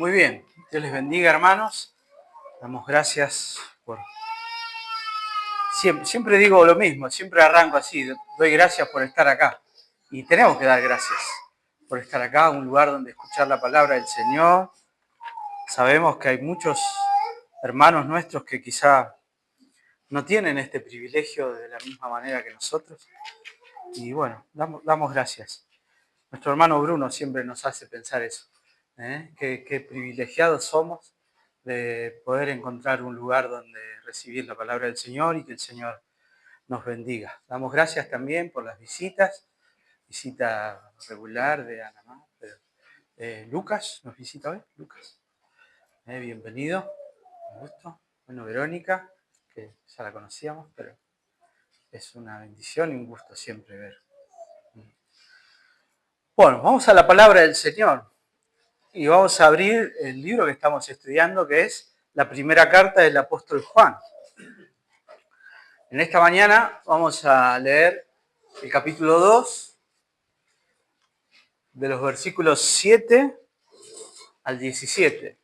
Muy bien, Dios les bendiga, hermanos. Damos gracias por... Siempre digo lo mismo, siempre arranco así, doy gracias por estar acá. Y tenemos que dar gracias por estar acá, un lugar donde escuchar la palabra del Señor. Sabemos que hay muchos hermanos nuestros que quizá no tienen este privilegio de la misma manera que nosotros. Y bueno, damos gracias. Nuestro hermano Bruno siempre nos hace pensar eso. Qué privilegiados somos de poder encontrar un lugar donde recibir la palabra del Señor y que el Señor nos bendiga. Damos gracias también por las visitas, visita regular de Ana Má, Lucas nos visita hoy, Lucas. Bienvenido, un gusto. Bueno, Verónica, que ya la conocíamos, pero es una bendición y un gusto siempre ver. Bueno, vamos a la palabra del Señor. Y vamos a abrir el libro que estamos estudiando, que es la primera carta del apóstol Juan. En esta mañana vamos a leer el capítulo 2, de los versículos 7 al 17.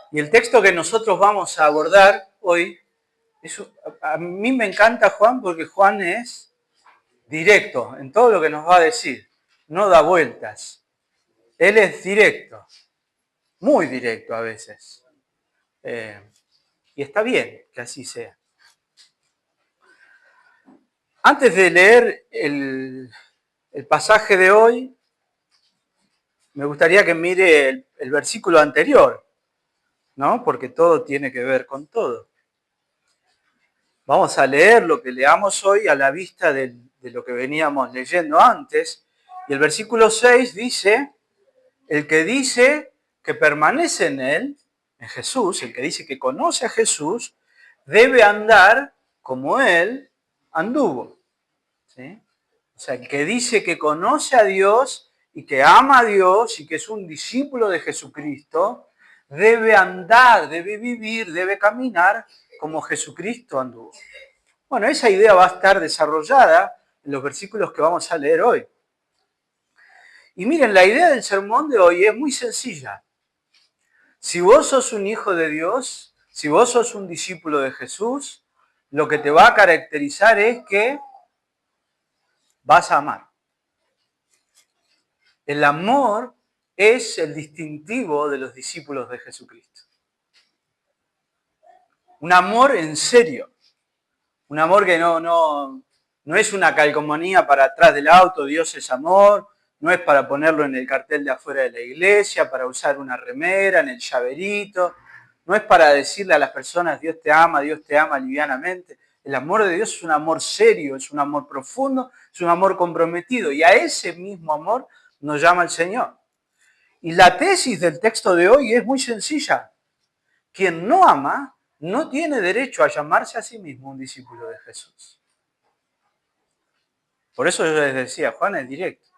Y el texto que nosotros vamos a abordar hoy, a mí me encanta Juan porque Juan es directo en todo lo que nos va a decir, no da vueltas. Él es directo, muy directo a veces. Y está bien que así sea. Antes de leer el pasaje de hoy, me gustaría que mire el versículo anterior, ¿no? Porque todo tiene que ver con todo. Vamos a leer lo que leamos hoy a la vista de lo que veníamos leyendo antes. Y el versículo 6 dice, el que dice que permanece en él, en Jesús, el que dice que conoce a Jesús, debe andar como él anduvo. ¿Sí? O sea, el que dice que conoce a Dios y que ama a Dios y que es un discípulo de Jesucristo, debe andar, debe vivir, debe caminar como Jesucristo anduvo. Bueno, esa idea va a estar desarrollada en los versículos que vamos a leer hoy. Y miren, la idea del sermón de hoy es muy sencilla. Si vos sos un hijo de Dios, si vos sos un discípulo de Jesús, lo que te va a caracterizar es que vas a amar. El amor es el distintivo de los discípulos de Jesucristo. Un amor en serio. Un amor que no es una calcomanía para atrás del auto, Dios es amor, no es para ponerlo en el cartel de afuera de la iglesia, para usar una remera, en el llaverito, no es para decirle a las personas Dios te ama livianamente. El amor de Dios es un amor serio, es un amor profundo, es un amor comprometido y a ese mismo amor nos llama el Señor. Y la tesis del texto de hoy es muy sencilla. Quien no ama no tiene derecho a llamarse a sí mismo un discípulo de Jesús. Por eso yo les decía, Juan es directo.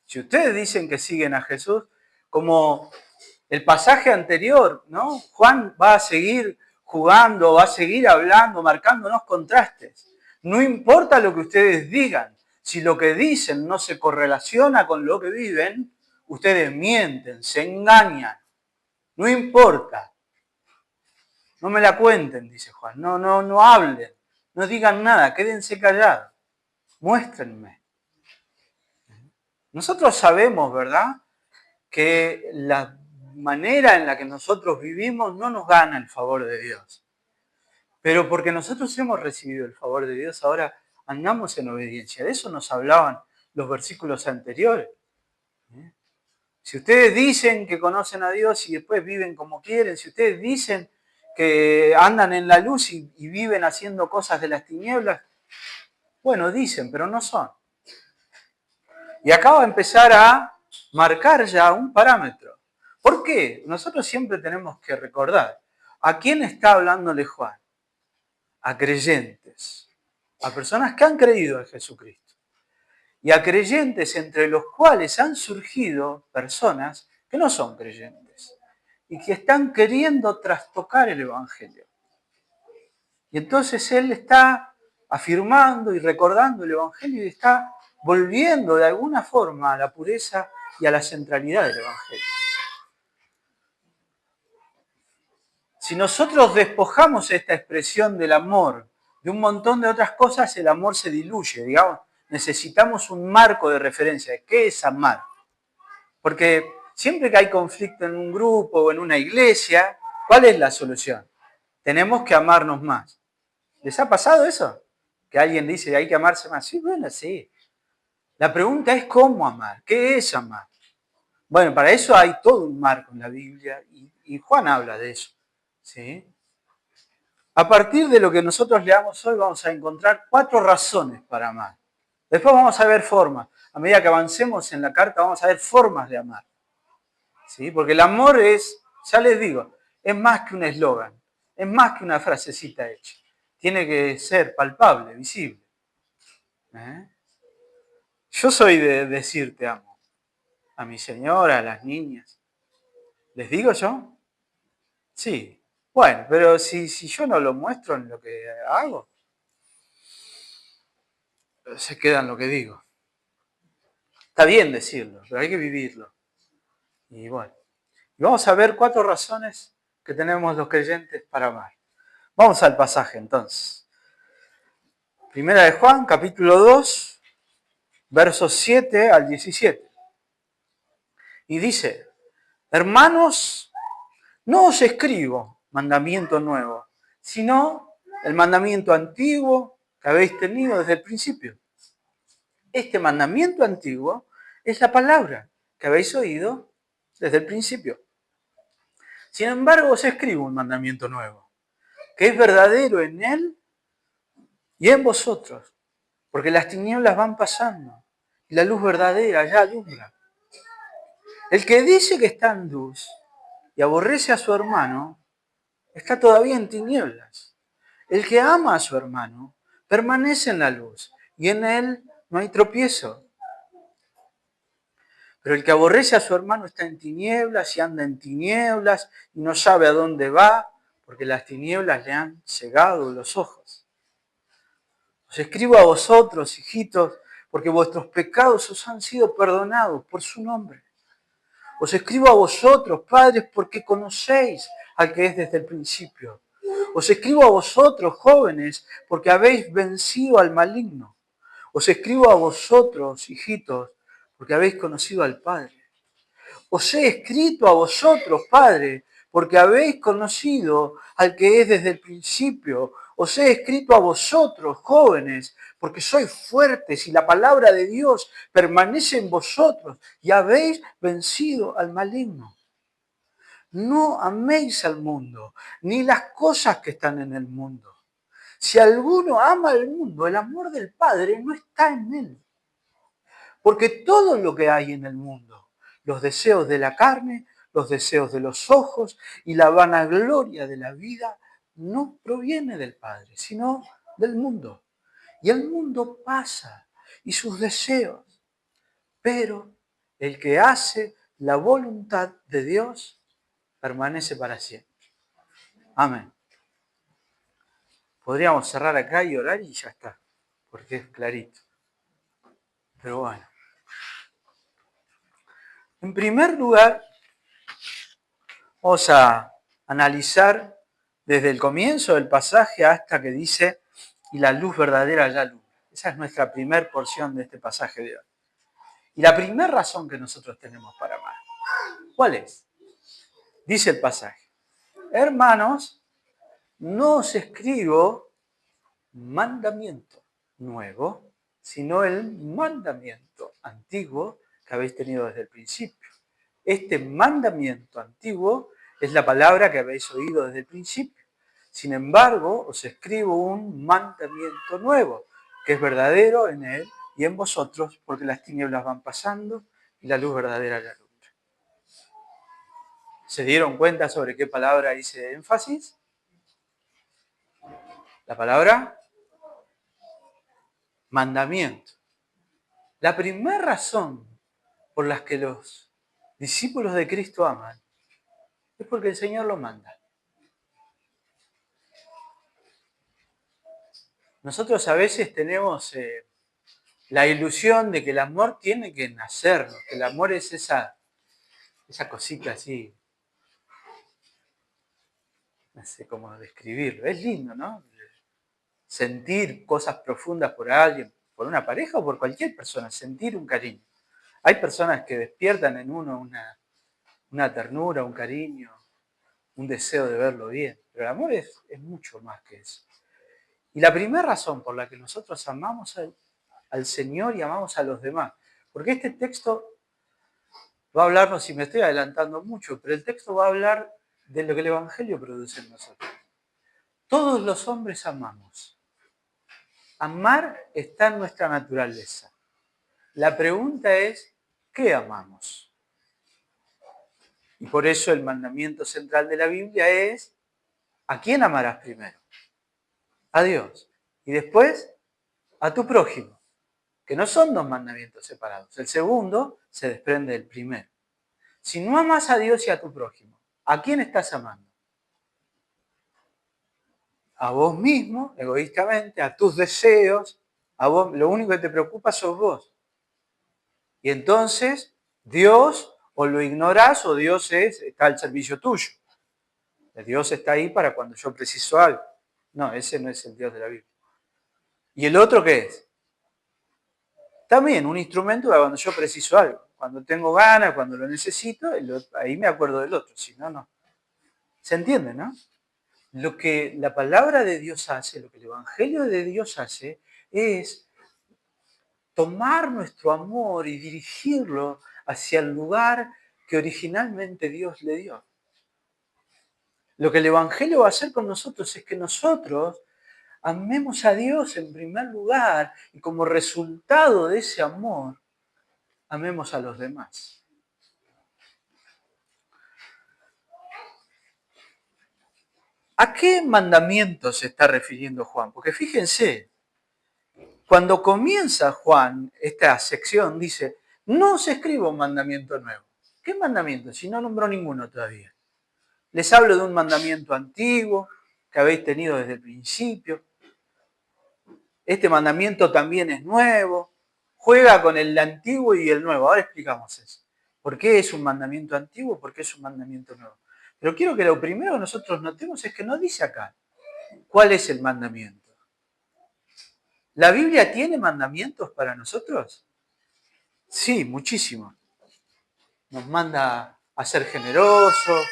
Si ustedes dicen que siguen a Jesús, como el pasaje anterior, ¿no? Juan va a seguir jugando, va a seguir hablando, marcándonos contrastes. No importa lo que ustedes digan, si lo que dicen no se correlaciona con lo que viven, ustedes mienten, se engañan. No importa. No me la cuenten, dice Juan. No hablen. No digan nada. Quédense callados. Muéstrenme. Nosotros sabemos, ¿verdad?, que la manera en la que nosotros vivimos no nos gana el favor de Dios. Pero porque nosotros hemos recibido el favor de Dios, ahora andamos en obediencia. De eso nos hablaban los versículos anteriores. Si ustedes dicen que conocen a Dios y después viven como quieren, si ustedes dicen que andan en la luz y viven haciendo cosas de las tinieblas, bueno, dicen, pero no son. Y acá va a empezar a marcar ya un parámetro. ¿Por qué? Nosotros siempre tenemos que recordar, ¿a quién está hablándole Juan? A creyentes, a personas que han creído en Jesucristo. y a creyentes entre los cuales han surgido personas que no son creyentes y que están queriendo trastocar el Evangelio. Y entonces él está afirmando y recordando el Evangelio y está volviendo de alguna forma a la pureza y a la centralidad del Evangelio. Si nosotros despojamos esta expresión del amor de un montón de otras cosas, el amor se diluye, digamos. Necesitamos un marco de referencia de qué es amar. Porque siempre que hay conflicto en un grupo o en una iglesia, ¿cuál es la solución? Tenemos que amarnos más. ¿Les ha pasado eso? Que alguien dice que hay que amarse más. Sí, bueno, sí. La pregunta es cómo amar. ¿Qué es amar? Bueno, para eso hay todo un marco en la Biblia y Juan habla de eso. ¿Sí? A partir de lo que nosotros leamos hoy vamos a encontrar 4 razones para amar. Después vamos a ver formas. A medida que avancemos en la carta vamos a ver formas de amar. ¿Sí? Porque el amor es, ya les digo, es más que un eslogan, es más que una frasecita hecha. Tiene que ser palpable, visible. ¿Eh? Yo soy de decir te amo. A mi señora, a las niñas. ¿Les digo yo? Sí. Bueno, pero si yo no lo muestro en lo que hago, se queda en lo que digo. Está bien decirlo, pero hay que vivirlo. Y bueno, vamos a ver 4 razones que tenemos los creyentes para amar. Vamos al pasaje entonces. Primera de Juan, capítulo 2, versos 7 al 17. Y dice, hermanos, no os escribo mandamiento nuevo, sino el mandamiento antiguo que habéis tenido desde el principio. Este mandamiento antiguo es la palabra que habéis oído desde el principio. Sin embargo, os escribo un mandamiento nuevo, que es verdadero en él y en vosotros, porque las tinieblas van pasando y la luz verdadera ya alumbra. El que dice que está en luz y aborrece a su hermano, está todavía en tinieblas. El que ama a su hermano permanece en la luz y en él no hay tropiezo. Pero el que aborrece a su hermano está en tinieblas y anda en tinieblas y no sabe a dónde va, porque las tinieblas le han cegado los ojos. Os escribo a vosotros, hijitos, porque vuestros pecados os han sido perdonados por su nombre. Os escribo a vosotros, padres, porque conocéis al que es desde el principio. Os escribo a vosotros, jóvenes, porque habéis vencido al maligno. Os escribo a vosotros, hijitos, porque habéis conocido al Padre. Os he escrito a vosotros, Padre, porque habéis conocido al que es desde el principio. Os he escrito a vosotros, jóvenes, porque sois fuertes y la palabra de Dios permanece en vosotros y habéis vencido al maligno. No améis al mundo, ni las cosas que están en el mundo. Si alguno ama al mundo, el amor del Padre no está en él. Porque todo lo que hay en el mundo, los deseos de la carne, los deseos de los ojos y la vanagloria de la vida, no proviene del Padre, sino del mundo. Y el mundo pasa y sus deseos, pero el que hace la voluntad de Dios permanece para siempre. Amén. Podríamos cerrar acá y orar y ya está, porque es clarito. Pero bueno. En primer lugar, vamos a analizar desde el comienzo del pasaje hasta que dice, y la luz verdadera ya alumbra. Esa es nuestra primera porción de este pasaje de hoy. Y la primera razón que nosotros tenemos para amar, ¿cuál es? Dice el pasaje, hermanos, no os escribo mandamiento nuevo, sino el mandamiento antiguo que habéis tenido desde el principio. Este mandamiento antiguo es la palabra que habéis oído desde el principio. Sin embargo, os escribo un mandamiento nuevo, que es verdadero en él y en vosotros, porque las tinieblas van pasando y la luz verdadera la alumbra. ¿Se dieron cuenta sobre qué palabra hice énfasis? La palabra mandamiento. La primera razón por la que los discípulos de Cristo aman es porque el Señor lo manda. Nosotros a veces tenemos la ilusión de que el amor tiene que nacernos, que el amor es esa cosita así, no sé cómo describirlo, es lindo, ¿no? Sentir cosas profundas por alguien, por una pareja o por cualquier persona, sentir un cariño. Hay personas que despiertan en uno una ternura, un cariño, un deseo de verlo bien, pero el amor es mucho más que eso. Y la primera razón por la que nosotros amamos al Señor y amamos a los demás, porque este texto va a hablarnos, y me estoy adelantando mucho, pero el texto va a hablar de lo que el Evangelio produce en nosotros. Todos los hombres amamos. Amar está en nuestra naturaleza. La pregunta es, ¿qué amamos? Y por eso el mandamiento central de la Biblia es, ¿a quién amarás primero? A Dios. Y después, a tu prójimo, que no son dos mandamientos separados. El segundo se desprende del primero. Si no amas a Dios y a tu prójimo, ¿a quién estás amando? A vos mismo, egoístamente, a tus deseos, a vos, lo único que te preocupa sos vos. Y entonces, Dios o lo ignorás o Dios está al servicio tuyo. Dios está ahí para cuando yo preciso algo. No, ese no es el Dios de la Biblia. ¿Y el otro qué es? También un instrumento para cuando yo preciso algo. Cuando tengo ganas, cuando lo necesito, ahí me acuerdo del otro. Si no, no. ¿Se entiende, no? Lo que la palabra de Dios hace, lo que el Evangelio de Dios hace, es tomar nuestro amor y dirigirlo hacia el lugar que originalmente Dios le dio. Lo que el Evangelio va a hacer con nosotros es que nosotros amemos a Dios en primer lugar y como resultado de ese amor, amemos a los demás. ¿A qué mandamiento se está refiriendo Juan? Porque fíjense, cuando comienza Juan esta sección, dice, no os escribo un mandamiento nuevo. ¿Qué mandamiento? Si no nombró ninguno todavía. Les hablo de un mandamiento antiguo que habéis tenido desde el principio. Este mandamiento también es nuevo. Juega con el antiguo y el nuevo. Ahora explicamos eso. ¿Por qué es un mandamiento antiguo? ¿Por qué es un mandamiento nuevo? Pero quiero que lo primero que nosotros notemos es que no dice acá cuál es el mandamiento. ¿La Biblia tiene mandamientos para nosotros? Sí, muchísimos. Nos manda a ser generosos,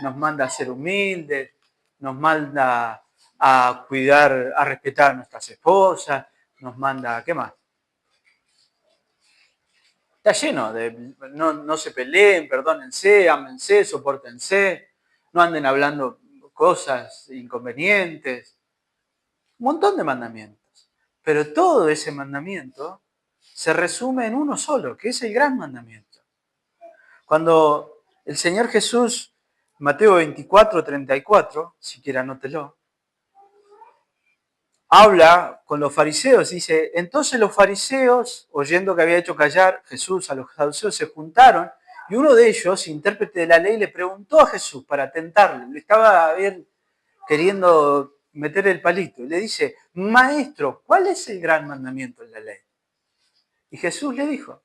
nos manda a ser humildes, nos manda a cuidar, a respetar a nuestras esposas, nos manda, ¿qué más? Está lleno de, no se peleen, perdónense, ámense, sopórtense, no anden hablando cosas inconvenientes. Un montón de mandamientos. Pero todo ese mandamiento se resume en uno solo, que es el gran mandamiento. Cuando el Señor Jesús, Mateo 24, 34, siquiera anótelo, habla con los fariseos, dice, entonces los fariseos, oyendo que había hecho callar Jesús a los saduceos, se juntaron y uno de ellos, intérprete de la ley, le preguntó a Jesús para tentarle, le estaba queriendo meter el palito, y le dice, maestro, ¿cuál es el gran mandamiento de la ley? Y Jesús le dijo,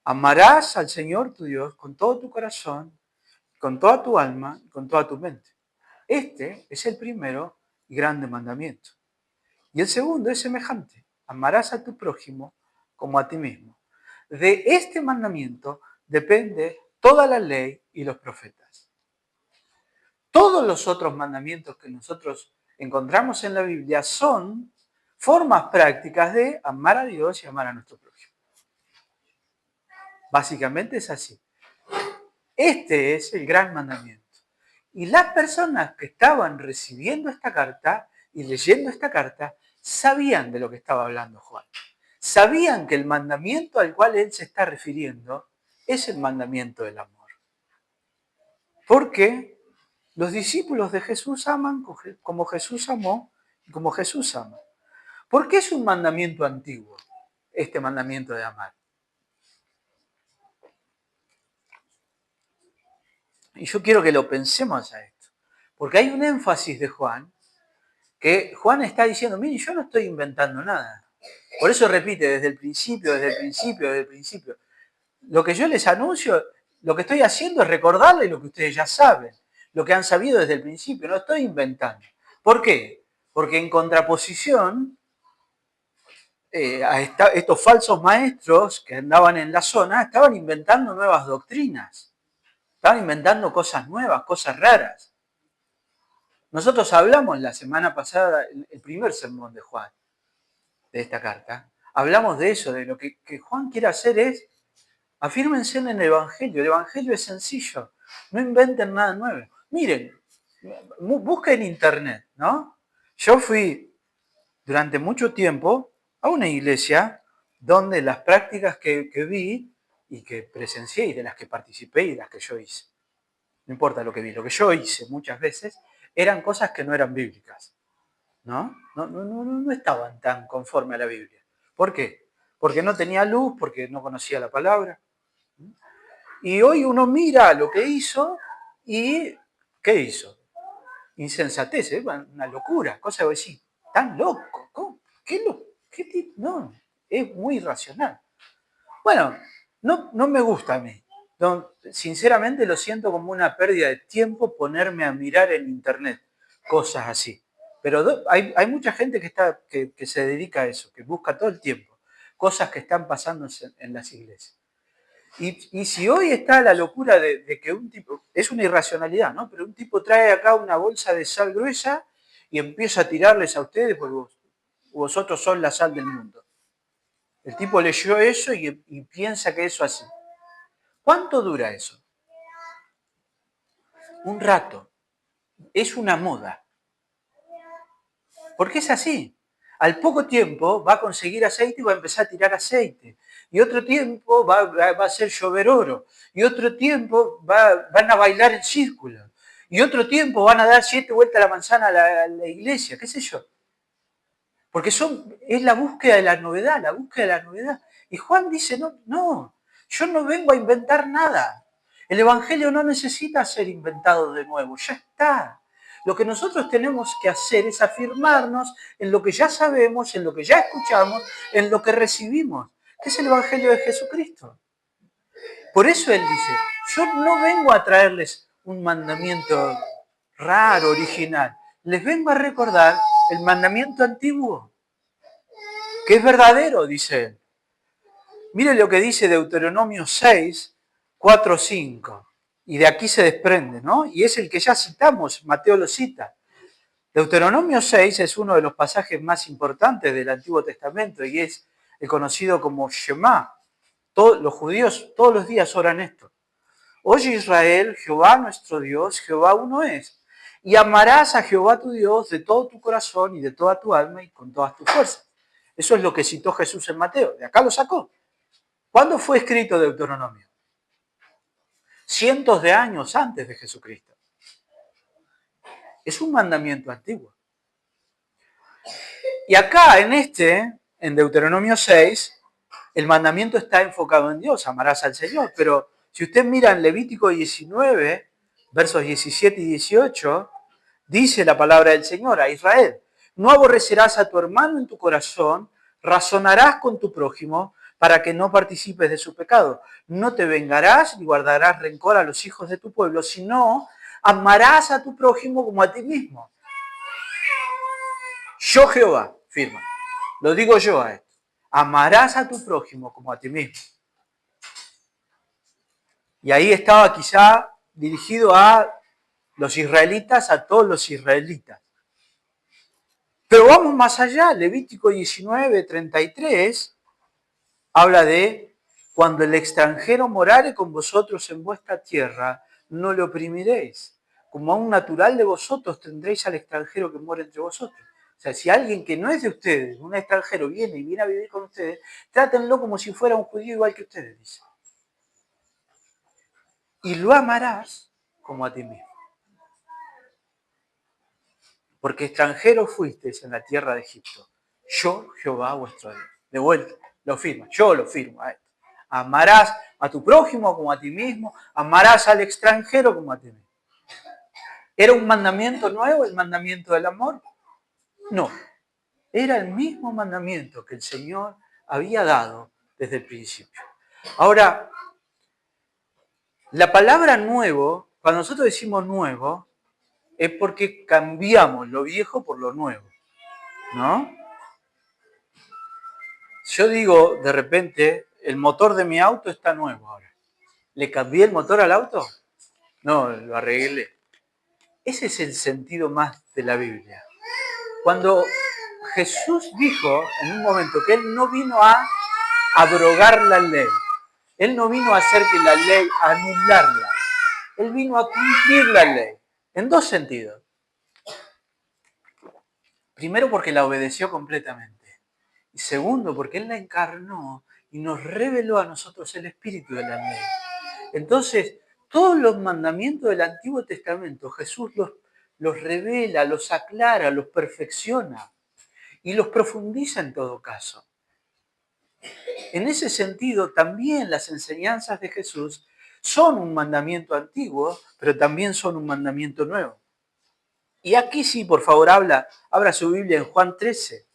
amarás al Señor tu Dios con todo tu corazón, con toda tu alma y con toda tu mente. Este es el primero y grande mandamiento. Y el segundo es semejante. Amarás a tu prójimo como a ti mismo. De este mandamiento depende toda la ley y los profetas. Todos los otros mandamientos que nosotros encontramos en la Biblia son formas prácticas de amar a Dios y amar a nuestro prójimo. Básicamente es así. Este es el gran mandamiento. Y las personas que estaban recibiendo esta carta y leyendo esta carta sabían de lo que estaba hablando Juan. Sabían que el mandamiento al cual él se está refiriendo es el mandamiento del amor. Porque los discípulos de Jesús aman como Jesús amó y como Jesús ama. ¿Por qué es un mandamiento antiguo? este mandamiento de amar. Y yo quiero que lo pensemos a esto, porque hay un énfasis de Juan, que Juan está diciendo, mire, yo no estoy inventando nada. Por eso repite, desde el principio, desde el principio, desde el principio. Lo que yo les anuncio, lo que estoy haciendo es recordarles lo que ustedes ya saben, lo que han sabido desde el principio, no estoy inventando. ¿Por qué? Porque en contraposición a estos falsos maestros que andaban en la zona, estaban inventando nuevas doctrinas, estaban inventando cosas nuevas, cosas raras. Nosotros hablamos la semana pasada, el primer sermón de Juan, de esta carta, hablamos de eso, de lo que Juan quiere hacer es, afírmense en el Evangelio es sencillo, no inventen nada nuevo. Miren, busquen internet, ¿no? Yo fui durante mucho tiempo a una iglesia donde las prácticas que vi y que presencié y de las que participé y de las que yo hice, no importa lo que vi, lo que yo hice muchas veces eran cosas que no eran bíblicas, ¿no? No estaban tan conforme a la Biblia. ¿Por qué? Porque no tenía luz, porque no conocía la palabra. Y hoy uno mira lo que hizo y ¿qué hizo? Insensatez, ¿eh? Una locura, cosa de decir, tan loco, ¿cómo? ¿Qué tipo? No, es muy irracional. Bueno, no me gusta a mí. No, sinceramente lo siento como una pérdida de tiempo ponerme a mirar en internet cosas así. Pero hay mucha gente que se dedica a eso, que busca todo el tiempo cosas que están pasando en las iglesias. Y si hoy está la locura de que un tipo, es una irracionalidad, ¿no? Pero un tipo trae acá una bolsa de sal gruesa y empieza a tirarles a ustedes porque vosotros son la sal del mundo. El tipo leyó eso y piensa que eso así. ¿Cuánto dura eso? Un rato. Es una moda. Porque es así. Al poco tiempo va a conseguir aceite y va a empezar a tirar aceite. Y otro tiempo va a hacer llover oro. Y otro tiempo van a bailar en círculo. Y otro tiempo van a dar 7 vueltas a la manzana a la iglesia, qué sé yo. Porque es la búsqueda de la novedad, la búsqueda de la novedad. Y Juan dice, no, yo no vengo a inventar nada. El Evangelio no necesita ser inventado de nuevo, ya está. Lo que nosotros tenemos que hacer es afirmarnos en lo que ya sabemos, en lo que ya escuchamos, en lo que recibimos, que es el Evangelio de Jesucristo. Por eso él dice, yo no vengo a traerles un mandamiento raro, original. Les vengo a recordar el mandamiento antiguo, que es verdadero, dice él. Mire lo que dice Deuteronomio 6, 4, 5. Y de aquí se desprende, ¿no? Y es el que ya citamos, Mateo lo cita. Deuteronomio 6 es uno de los pasajes más importantes del Antiguo Testamento y es el conocido como Shema. Los judíos todos los días oran esto. Oye Israel, Jehová nuestro Dios, Jehová uno es. Y amarás a Jehová tu Dios de todo tu corazón y de toda tu alma y con todas tus fuerzas. Eso es lo que citó Jesús en Mateo. De acá lo sacó. ¿Cuándo fue escrito Deuteronomio? Cientos de años antes de Jesucristo. Es un mandamiento antiguo. Y acá en Deuteronomio 6, el mandamiento está enfocado en Dios, amarás al Señor. Pero si usted mira en Levítico 19, versos 17 y 18, dice la palabra del Señor a Israel, no aborrecerás a tu hermano en tu corazón, razonarás con tu prójimo para que no participes de su pecado. No te vengarás ni guardarás rencor a los hijos de tu pueblo, sino amarás a tu prójimo como a ti mismo. Yo Jehová, firma, lo digo yo a esto, amarás a tu prójimo como a ti mismo. Y ahí estaba quizá dirigido a los israelitas, a todos los israelitas. Pero vamos más allá, Levítico 19, 33, habla de cuando el extranjero morare con vosotros en vuestra tierra, no le oprimiréis. Como a un natural de vosotros tendréis al extranjero que mora entre vosotros. O sea, si alguien que no es de ustedes, un extranjero, viene a vivir con ustedes, trátenlo como si fuera un judío igual que ustedes, dice. Y lo amarás como a ti mismo. Porque extranjeros fuisteis en la tierra de Egipto. Yo, Jehová, vuestro Dios. De vuelta, lo firma, yo lo firmo a esto. Amarás a tu prójimo como a ti mismo, amarás al extranjero como a ti mismo. ¿Era un mandamiento nuevo, el mandamiento del amor? No, era el mismo mandamiento que el Señor había dado desde el principio. Ahora, la palabra nuevo, cuando nosotros decimos nuevo, es porque cambiamos lo viejo por lo nuevo, ¿no? Yo digo, de repente, el motor de mi auto está nuevo ahora. ¿Le cambié el motor al auto? No, lo arreglé. Ese es el sentido más de la Biblia. Cuando Jesús dijo en un momento que Él no vino a abrogar la ley, Él no vino a hacer que la ley, a anularla, Él vino a cumplir la ley, en dos sentidos. Primero, porque la obedeció completamente. Y segundo, porque Él la encarnó y nos reveló a nosotros el espíritu de la ley. Entonces, todos los mandamientos del Antiguo Testamento, Jesús los revela, los aclara, los perfecciona y los profundiza en todo caso. En ese sentido, también las enseñanzas de Jesús son un mandamiento antiguo, pero también son un mandamiento nuevo. Y aquí sí, por favor, abra su Biblia en Juan 13,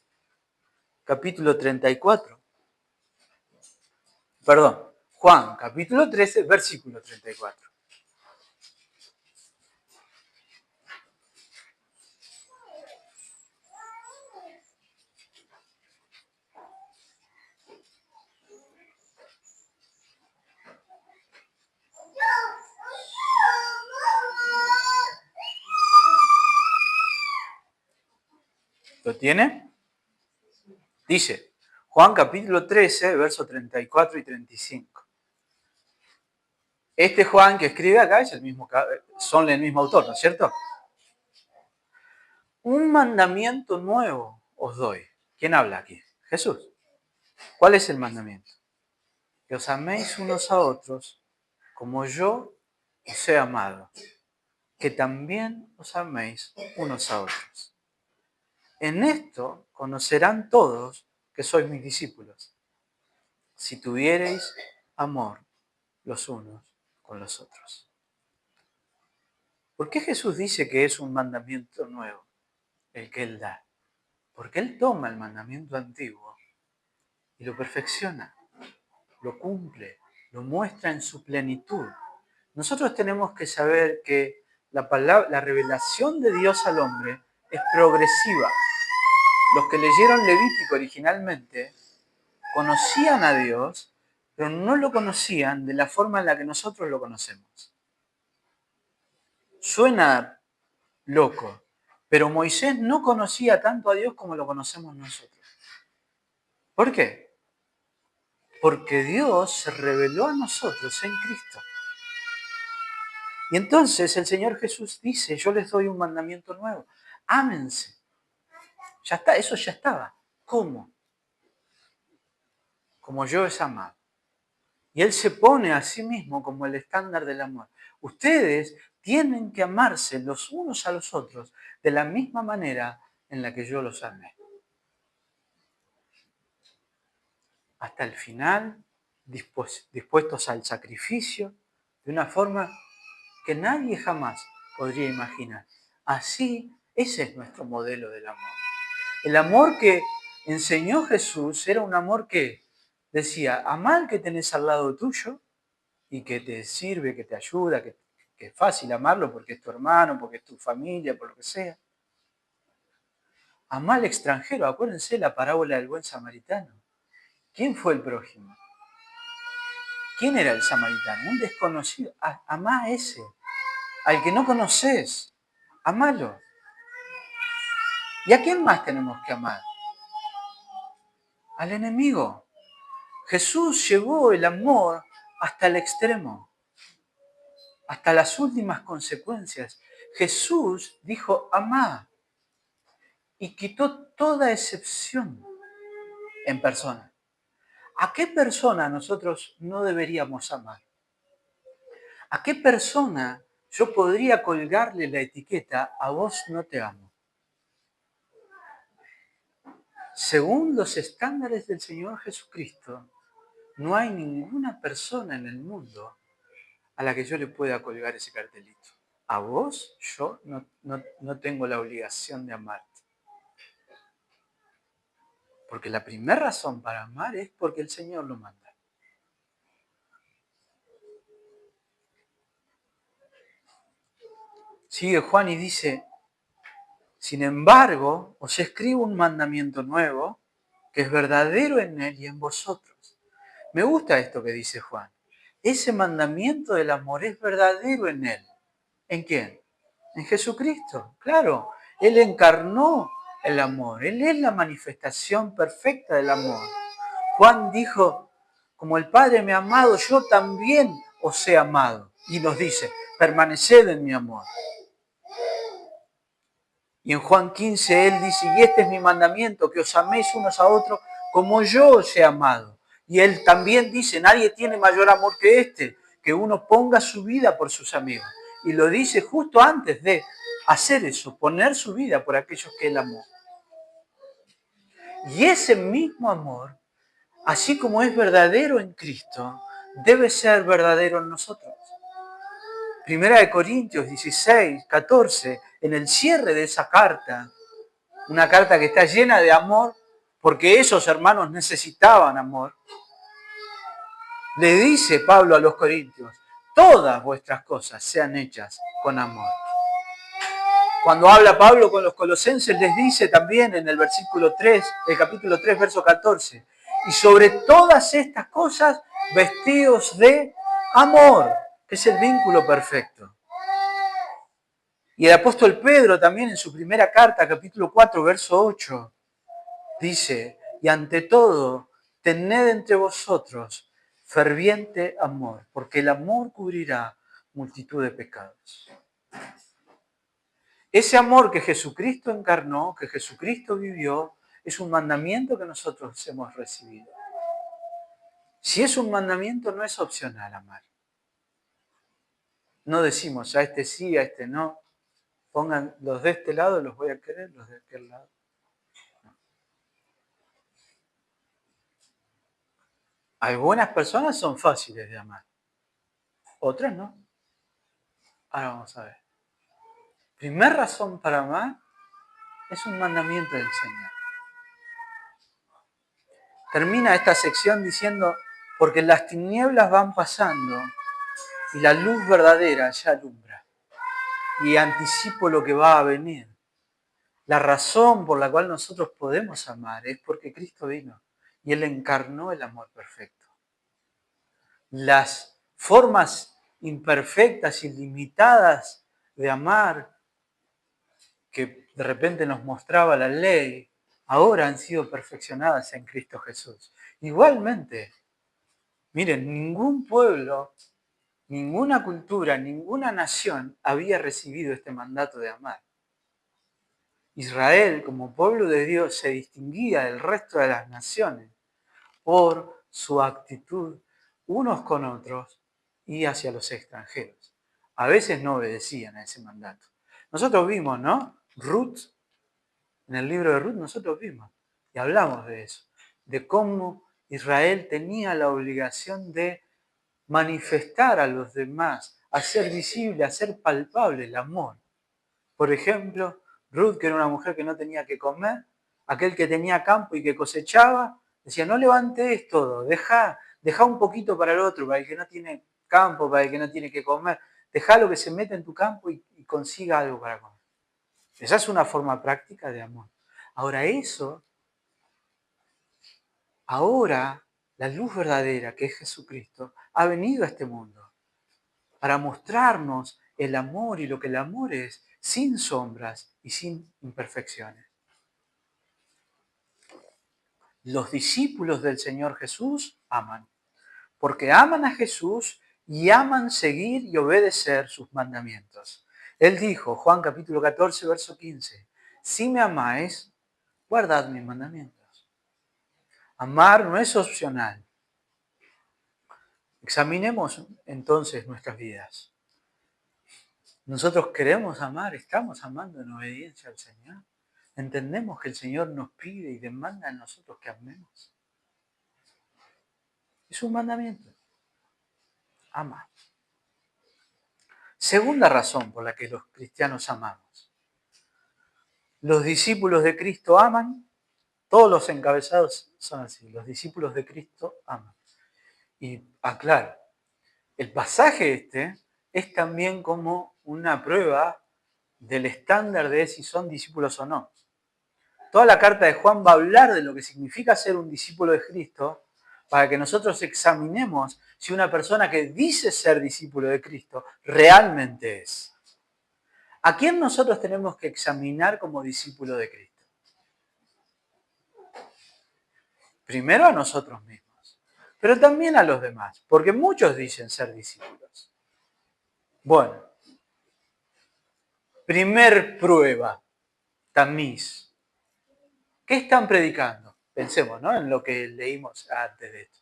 capítulo 34. Perdón, Juan, capítulo 13, versículo 34. ¿Lo tiene? Dice, Juan capítulo 13, versos 34 y 35. Este Juan que escribe acá es son el mismo autor, ¿no es cierto? Un mandamiento nuevo os doy. ¿Quién habla aquí? Jesús. ¿Cuál es el mandamiento? Que os améis unos a otros como yo os he amado. Que también os améis unos a otros. En esto conocerán todos que sois mis discípulos, si tuviereis amor los unos con los otros. ¿Por qué Jesús dice que es un mandamiento nuevo el que Él da? Porque Él toma el mandamiento antiguo y lo perfecciona, lo cumple, lo muestra en su plenitud. Nosotros tenemos que saber que la revelación de Dios al hombre es progresiva. Los que leyeron Levítico originalmente conocían a Dios, pero no lo conocían de la forma en la que nosotros lo conocemos. Suena loco, pero Moisés no conocía tanto a Dios como lo conocemos nosotros. ¿Por qué? Porque Dios se reveló a nosotros en Cristo. Y entonces el Señor Jesús dice, yo les doy un mandamiento nuevo, ámense. Ya está, eso ya estaba. ¿Cómo? Como yo es amado. Y Él se pone a sí mismo como el estándar del amor. Ustedes tienen que amarse los unos a los otros de la misma manera en la que yo los amé. Hasta el final, dispuestos al sacrificio, de una forma que nadie jamás podría imaginar. Así, ese es nuestro modelo del amor. El amor que enseñó Jesús era un amor que decía, amá al que tenés al lado tuyo y que te sirve, que te ayuda, que es fácil amarlo porque es tu hermano, porque es tu familia, por lo que sea. Amá al extranjero, acuérdense la parábola del buen samaritano. ¿Quién fue el prójimo? ¿Quién era el samaritano? Un desconocido. Amá a ese, al que no conoces. Amalo. ¿Y a quién más tenemos que amar? Al enemigo. Jesús llevó el amor hasta el extremo, hasta las últimas consecuencias. Jesús dijo, amá, y quitó toda excepción en persona. ¿A qué persona nosotros no deberíamos amar? ¿A qué persona yo podría colgarle la etiqueta, a vos no te amo? según los estándares del Señor Jesucristo, no hay ninguna persona en el mundo a la que yo le pueda colgar ese cartelito. A vos, yo no tengo la obligación de amarte. Porque la primera razón para amar es porque el Señor lo manda. Sigue Juan y dice, sin embargo, os escribo un mandamiento nuevo, que es verdadero en él y en vosotros. Me gusta esto que dice Juan. Ese mandamiento del amor es verdadero en él. ¿En quién? En Jesucristo. Claro, Él encarnó el amor. Él es la manifestación perfecta del amor. Juan dijo, como el Padre me ha amado, yo también os he amado. Y nos dice, permaneced en mi amor. Y en Juan 15 Él dice, y este es mi mandamiento, que os améis unos a otros como yo os he amado. Y Él también dice, nadie tiene mayor amor que este, que uno ponga su vida por sus amigos. Y lo dice justo antes de hacer eso, poner su vida por aquellos que Él amó. Y ese mismo amor, así como es verdadero en Cristo, debe ser verdadero en nosotros. Primera de Corintios 16, 14, en el cierre de esa carta, una carta que está llena de amor, porque esos hermanos necesitaban amor, le dice Pablo a los corintios, todas vuestras cosas sean hechas con amor. Cuando habla Pablo con los colosenses, les dice también en el versículo 3, el capítulo 3, verso 14, y sobre todas estas cosas, vestidos de amor, que es el vínculo perfecto. Y el apóstol Pedro también en su primera carta, capítulo 4, verso 8, dice, y ante todo, tened entre vosotros ferviente amor, porque el amor cubrirá multitud de pecados. Ese amor que Jesucristo encarnó, que Jesucristo vivió, es un mandamiento que nosotros hemos recibido. Si es un mandamiento, no es opcional amar. No decimos a este sí, a este no. Pongan los de este lado, los voy a querer, los de aquel lado. No. Algunas personas son fáciles de amar, otras no. Ahora vamos a ver. Primera razón para amar es un mandamiento del Señor. Termina esta sección diciendo, porque las tinieblas van pasando y la luz verdadera ya alumbra. Y anticipo lo que va a venir. La razón por la cual nosotros podemos amar es porque Cristo vino y Él encarnó el amor perfecto. Las formas imperfectas y limitadas de amar que de repente nos mostraba la ley, ahora han sido perfeccionadas en Cristo Jesús. Igualmente, miren, ningún pueblo, ninguna cultura, ninguna nación había recibido este mandato de amar. Israel, como pueblo de Dios, se distinguía del resto de las naciones por su actitud unos con otros y hacia los extranjeros. A veces no obedecían a ese mandato. Nosotros vimos, ¿no? Ruth, en el libro de Ruth nosotros vimos y hablamos de eso, de cómo Israel tenía la obligación de manifestar a los demás, hacer visible, hacer palpable el amor. Por ejemplo, Ruth, que era una mujer que no tenía que comer, aquel que tenía campo y que cosechaba, decía, no levantes todo, deja un poquito para el otro, para el que no tiene campo, para el que no tiene que comer, deja lo que se mete en tu campo y consiga algo para comer. Esa es una forma práctica de amor. Ahora la luz verdadera, que es Jesucristo, ha venido a este mundo para mostrarnos el amor y lo que el amor es, sin sombras y sin imperfecciones. Los discípulos del Señor Jesús aman, porque aman a Jesús y aman seguir y obedecer sus mandamientos. Él dijo, Juan capítulo 14, verso 15, si me amáis, guardad mis mandamientos. Amar no es opcional. Examinemos entonces nuestras vidas. ¿Nosotros queremos amar? ¿Estamos amando en obediencia al Señor? ¿Entendemos que el Señor nos pide y demanda a nosotros que amemos? Es un mandamiento. Ama. Segunda razón por la que los cristianos amamos. Los discípulos de Cristo aman. Todos los encabezados son así. Los discípulos de Cristo aman. Y aclaro, el pasaje este es también como una prueba del estándar de si son discípulos o no. Toda la carta de Juan va a hablar de lo que significa ser un discípulo de Cristo para que nosotros examinemos si una persona que dice ser discípulo de Cristo realmente es. ¿A quién nosotros tenemos que examinar como discípulo de Cristo? Primero a nosotros mismos, pero también a los demás, porque muchos dicen ser discípulos. Bueno, primer prueba, tamiz. ¿Qué están predicando? Pensemos, ¿no?, en lo que leímos antes de esto.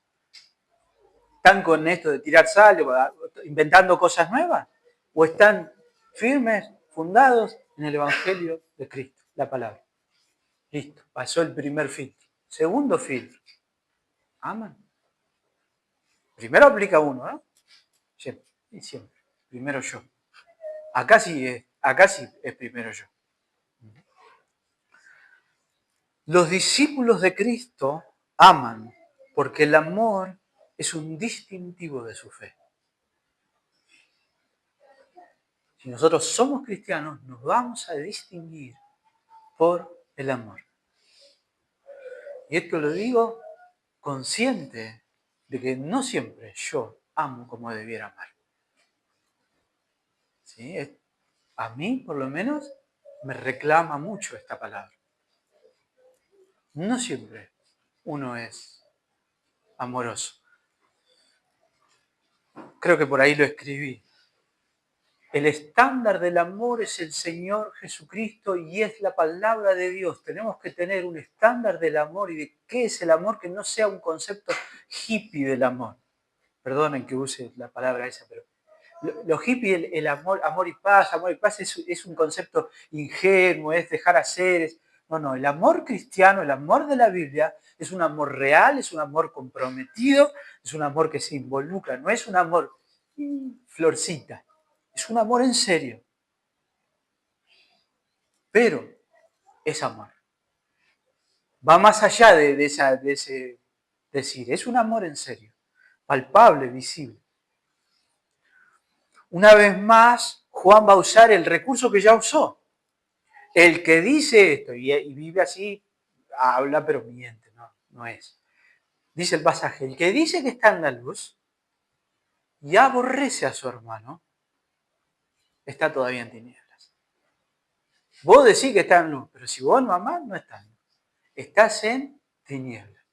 ¿Están con esto de tirar sal, inventando cosas nuevas? ¿O están firmes, fundados en el Evangelio de Cristo, la palabra? Listo, pasó el primer filtro. Segundo filtro, ¿aman? Primero aplica uno, ¿no? Siempre, y siempre. Primero yo. Acá sí es primero yo. Los discípulos de Cristo aman porque el amor es un distintivo de su fe. Si nosotros somos cristianos, nos vamos a distinguir por el amor. Y esto lo digo consciente de que no siempre yo amo como debiera amar. ¿Sí? A mí, por lo menos, me reclama mucho esta palabra. No siempre uno es amoroso. Creo que por ahí lo escribí. El estándar del amor es el Señor Jesucristo y es la palabra de Dios. Tenemos que tener un estándar del amor y de qué es el amor que no sea un concepto hippie del amor. Perdonen que use la palabra esa, pero lo hippie, el amor y paz es un concepto ingenuo, es dejar hacer. No, el amor cristiano, el amor de la Biblia es un amor real, es un amor comprometido, es un amor que se involucra, no es un amor florcita. Es un amor en serio, pero es amor. Va más allá de ese decir, es un amor en serio, palpable, visible. Una vez más, Juan va a usar el recurso que ya usó. El que dice esto y vive así, habla pero miente, no es. Dice el pasaje, el que dice que está en la luz y aborrece a su hermano, está todavía en tinieblas. Vos decís que está en luz, pero si vos no amás, no estás en luz. Estás en tinieblas.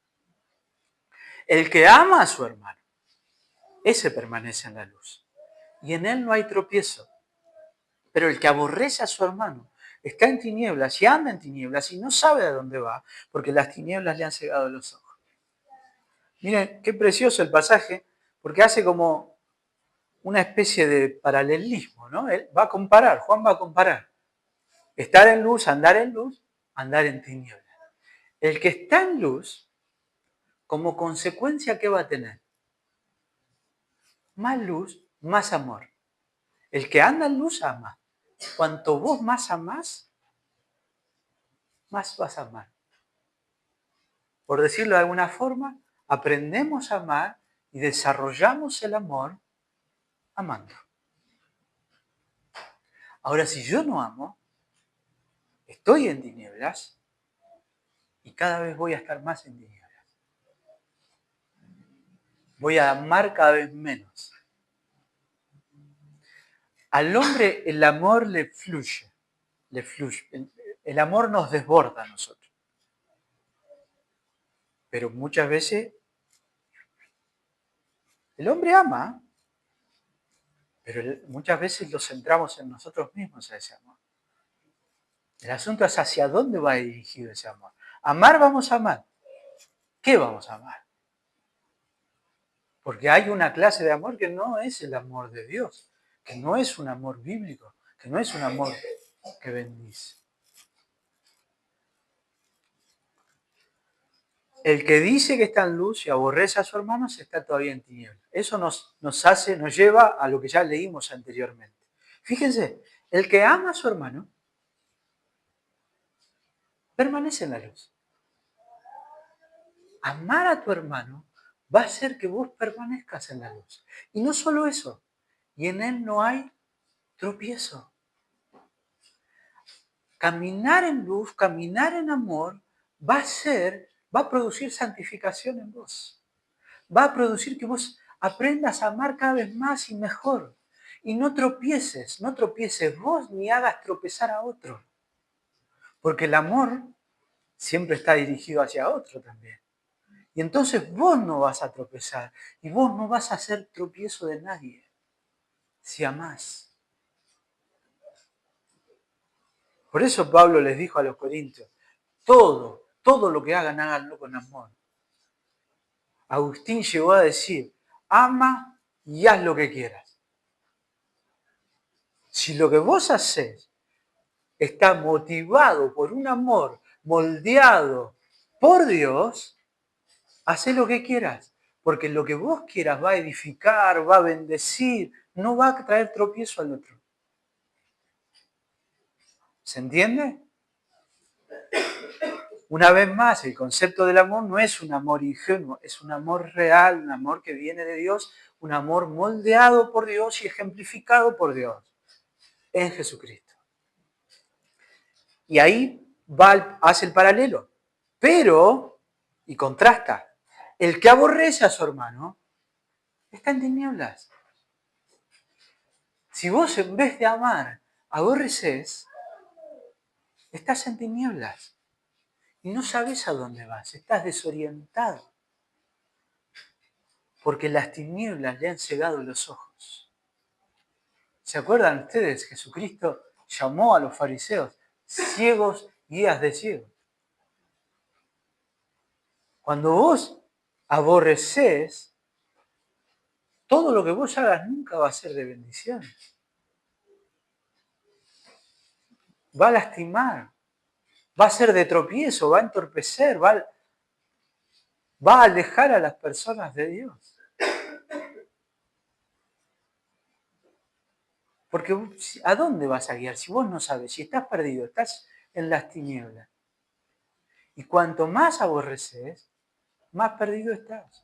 El que ama a su hermano, ese permanece en la luz. Y en él no hay tropiezo. Pero el que aborrece a su hermano está en tinieblas y anda en tinieblas y no sabe a dónde va, porque las tinieblas le han cegado los ojos. Miren, qué precioso el pasaje, porque hace como una especie de paralelismo, ¿no? Él va a comparar, Juan va a comparar. Estar en luz, andar en tinieblas. El que está en luz, como consecuencia, ¿qué va a tener? Más luz, más amor. El que anda en luz ama. Cuanto vos más amás, más vas a amar. Por decirlo de alguna forma, aprendemos a amar y desarrollamos el amor amando. Ahora, si yo no amo, estoy en tinieblas y cada vez voy a estar más en tinieblas. Voy a amar cada vez menos. Al hombre el amor le fluye. El amor nos desborda a nosotros. Pero muchas veces el hombre ama, pero muchas veces lo centramos en nosotros mismos a ese amor. El asunto es hacia dónde va dirigido ese amor. Amar vamos a amar. ¿Qué vamos a amar? Porque hay una clase de amor que no es el amor de Dios, que no es un amor bíblico, que no es un amor que bendice. El que dice que está en luz y aborrece a su hermano se está todavía en tinieblas. Eso nos lleva a lo que ya leímos anteriormente. Fíjense, el que ama a su hermano permanece en la luz. Amar a tu hermano va a hacer que vos permanezcas en la luz. Y no solo eso, y en él no hay tropiezo. Caminar en luz, caminar en amor, va a producir santificación en vos. Va a producir que vos aprendas a amar cada vez más y mejor. Y no tropieces vos ni hagas tropezar a otro. Porque el amor siempre está dirigido hacia otro también. Y entonces vos no vas a tropezar y vos no vas a hacer tropiezo de nadie si amás. Por eso Pablo les dijo a los corintios, todo lo que hagan, háganlo con amor. Agustín llegó a decir, ama y haz lo que quieras. Si lo que vos haces está motivado por un amor moldeado por Dios, hacé lo que quieras. Porque lo que vos quieras va a edificar, va a bendecir, no va a traer tropiezo al otro. ¿Se entiende? Una vez más, el concepto del amor no es un amor ingenuo, es un amor real, un amor que viene de Dios, un amor moldeado por Dios y ejemplificado por Dios en Jesucristo. Y ahí hace el paralelo, pero, y contrasta, el que aborrece a su hermano está en tinieblas. Si vos en vez de amar aborreces, estás en tinieblas y no sabes a dónde vas, estás desorientado. Porque las tinieblas le han cegado los ojos. ¿Se acuerdan ustedes? Jesucristo llamó a los fariseos ciegos, guías de ciegos. Cuando vos aborrecés, todo lo que vos hagas nunca va a ser de bendición. Va a lastimar, va a ser de tropiezo, va a entorpecer, va a alejar a las personas de Dios. Porque ¿a dónde vas a guiar? Si vos no sabes, si estás perdido, estás en las tinieblas. Y cuanto más aborreces, más perdido estás.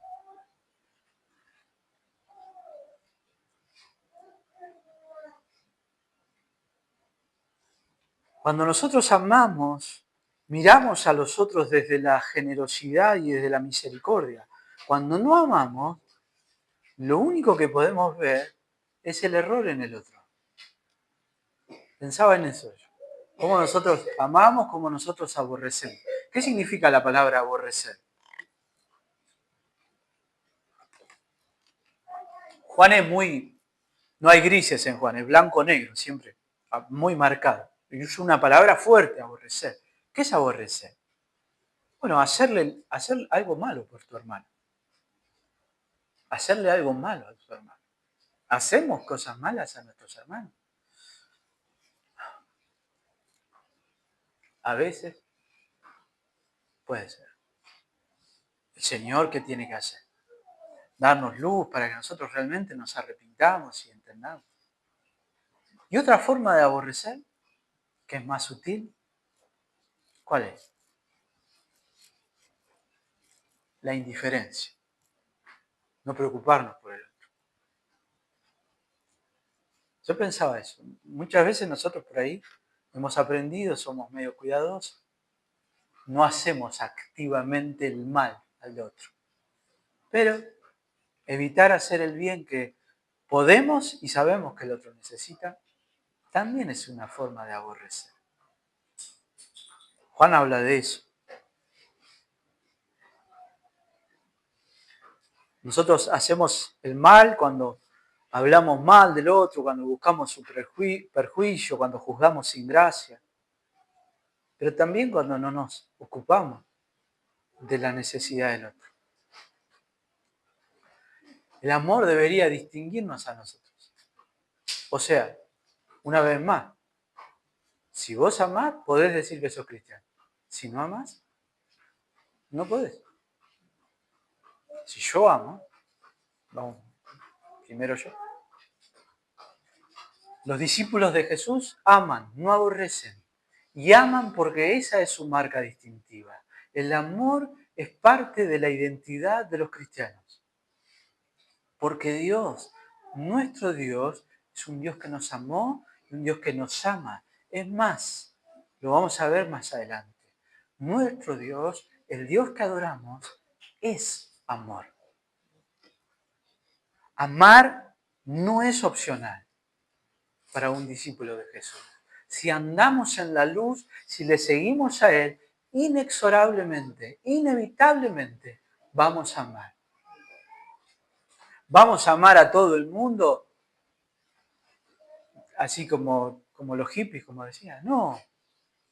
Cuando nosotros amamos, miramos a los otros desde la generosidad y desde la misericordia. Cuando no amamos, lo único que podemos ver es el error en el otro. Pensaba en eso yo. Cómo nosotros amamos, cómo nosotros aborrecemos. ¿Qué significa la palabra aborrecer? Juan es no hay grises en Juan, es blanco-negro, siempre, muy marcado. Y es una palabra fuerte, aborrecer. ¿Qué es aborrecer? Bueno, hacer algo malo por tu hermano. Hacerle algo malo a tu hermano. ¿Hacemos cosas malas a nuestros hermanos? A veces puede ser. El Señor, ¿qué tiene que hacer? Darnos luz para que nosotros realmente nos arrepintamos y entendamos. Y otra forma de aborrecer, que es más sutil, ¿cuál es? La indiferencia. No preocuparnos por el otro. Yo pensaba eso. Muchas veces nosotros por ahí hemos aprendido, somos medio cuidadosos. No hacemos activamente el mal al otro. Pero evitar hacer el bien que podemos y sabemos que el otro necesita, también es una forma de aborrecer. Juan habla de eso. Nosotros hacemos el mal cuando hablamos mal del otro, cuando buscamos su perjuicio, cuando juzgamos sin gracia. Pero también cuando no nos ocupamos de la necesidad del otro. El amor debería distinguirnos a nosotros. O sea, una vez más, si vos amás, podés decir que sos cristiano. Si no amás, no podés. Si yo amo, vamos, primero yo. Los discípulos de Jesús aman, no aborrecen. Y aman porque esa es su marca distintiva. El amor es parte de la identidad de los cristianos. Porque Dios, nuestro Dios, es un Dios que nos amó y un Dios que nos ama. Es más, lo vamos a ver más adelante. Nuestro Dios, el Dios que adoramos, es amor. Amar no es opcional para un discípulo de Jesús. Si andamos en la luz, si le seguimos a Él, inexorablemente, inevitablemente, vamos a amar. ¿Vamos a amar a todo el mundo? Así como los hippies, como decían. No.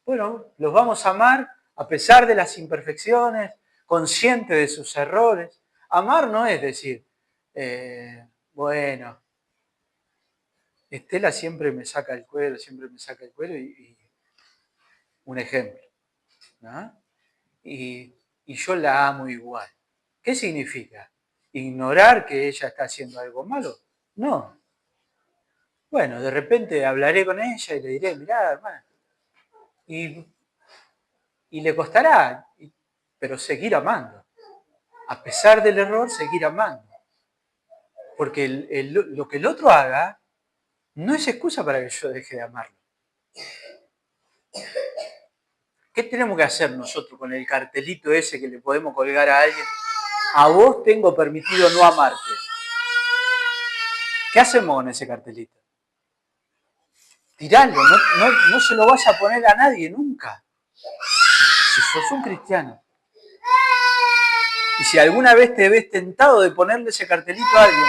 Bueno, los vamos a amar a pesar de las imperfecciones, conscientes de sus errores. Amar no es decir, bueno, Estela siempre me saca el cuero, y un ejemplo, ¿no? Y yo la amo igual. ¿Qué significa? ¿Ignorar que ella está haciendo algo malo? No. Bueno, de repente hablaré con ella y le diré, mirá, hermana, y le costará, pero seguir amando. A pesar del error, seguir amando. Porque lo que el otro haga no es excusa para que yo deje de amarlo. ¿Qué tenemos que hacer nosotros con el cartelito ese que le podemos colgar a alguien? A vos tengo permitido no amarte. ¿Qué hacemos con ese cartelito? Tiralo, no se lo vas a poner a nadie nunca. Si sos un cristiano. Y si alguna vez te ves tentado de ponerle ese cartelito a alguien,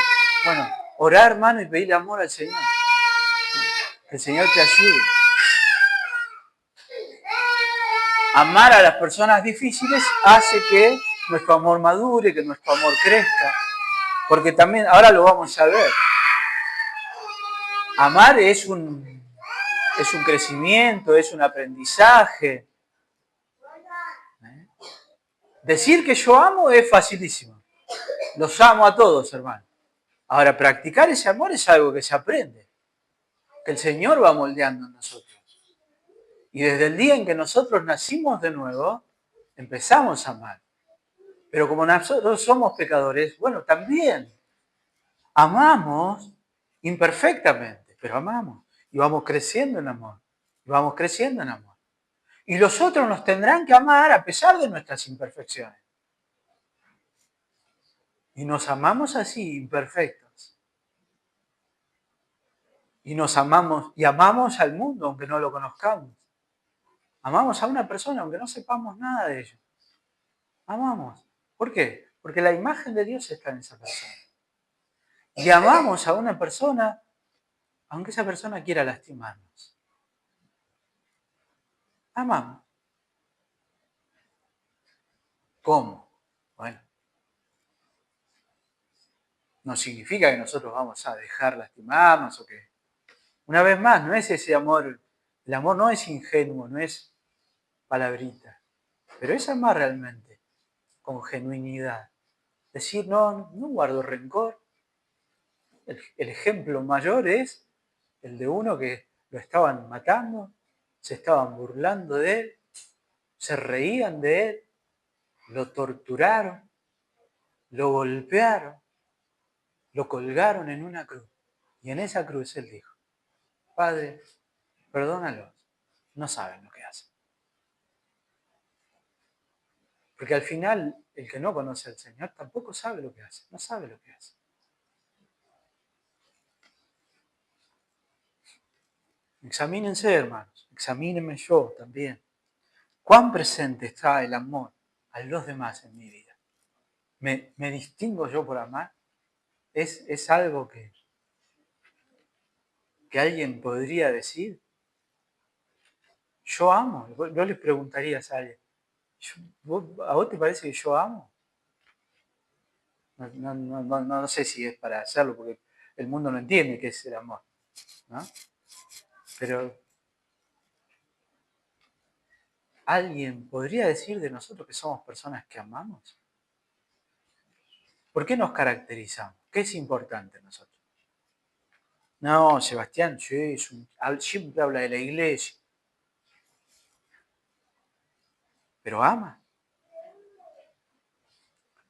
bueno, orar, hermano, y pedirle amor al Señor. Que el Señor te ayude. Amar a las personas difíciles hace que nuestro amor madure, que nuestro amor crezca. Porque también, ahora lo vamos a ver, amar es un crecimiento, es un aprendizaje. Decir que yo amo es facilísimo. Los amo a todos, hermano. Ahora, practicar ese amor es algo que se aprende, que el Señor va moldeando en nosotros. Y desde el día en que nosotros nacimos de nuevo, empezamos a amar. Pero como nosotros somos pecadores, bueno, también amamos imperfectamente, pero amamos. Y vamos creciendo en amor. Y vamos creciendo en amor. Y los otros nos tendrán que amar a pesar de nuestras imperfecciones. Y nos amamos así, imperfectos. Y nos amamos, y amamos al mundo, aunque no lo conozcamos. Amamos a una persona, aunque no sepamos nada de ello. Amamos. ¿Por qué? Porque la imagen de Dios está en esa persona. Y amamos a una persona, aunque esa persona quiera lastimarnos. Amamos. ¿Cómo? Bueno, no significa que nosotros vamos a dejar lastimarnos o que... Una vez más, no es ese amor, el amor no es ingenuo, no es palabrita, pero es amar realmente, con genuinidad. Decir, no guardo rencor. El ejemplo mayor es el de uno que lo estaban matando, se estaban burlando de él, se reían de él, lo torturaron, lo golpearon, lo colgaron en una cruz. Y en esa cruz él dijo, Padre, perdónalos, no saben lo que hacen. Porque al final, el que no conoce al Señor tampoco sabe lo que hace, no sabe lo que hace. Examínense, hermanos, examínenme yo también. ¿Cuán presente está el amor a los demás en mi vida? ¿Me distingo yo por amar? ¿Es algo que alguien podría decir? Yo amo. Yo les preguntaría a alguien, ¿a vos te parece que yo amo? No sé si es para hacerlo, porque el mundo no entiende qué es el amor, ¿no? Pero ¿alguien podría decir de nosotros que somos personas que amamos? ¿Por qué nos caracterizamos? ¿Qué es importante en nosotros? No, Sebastián, sí, siempre habla de la iglesia. Pero ama.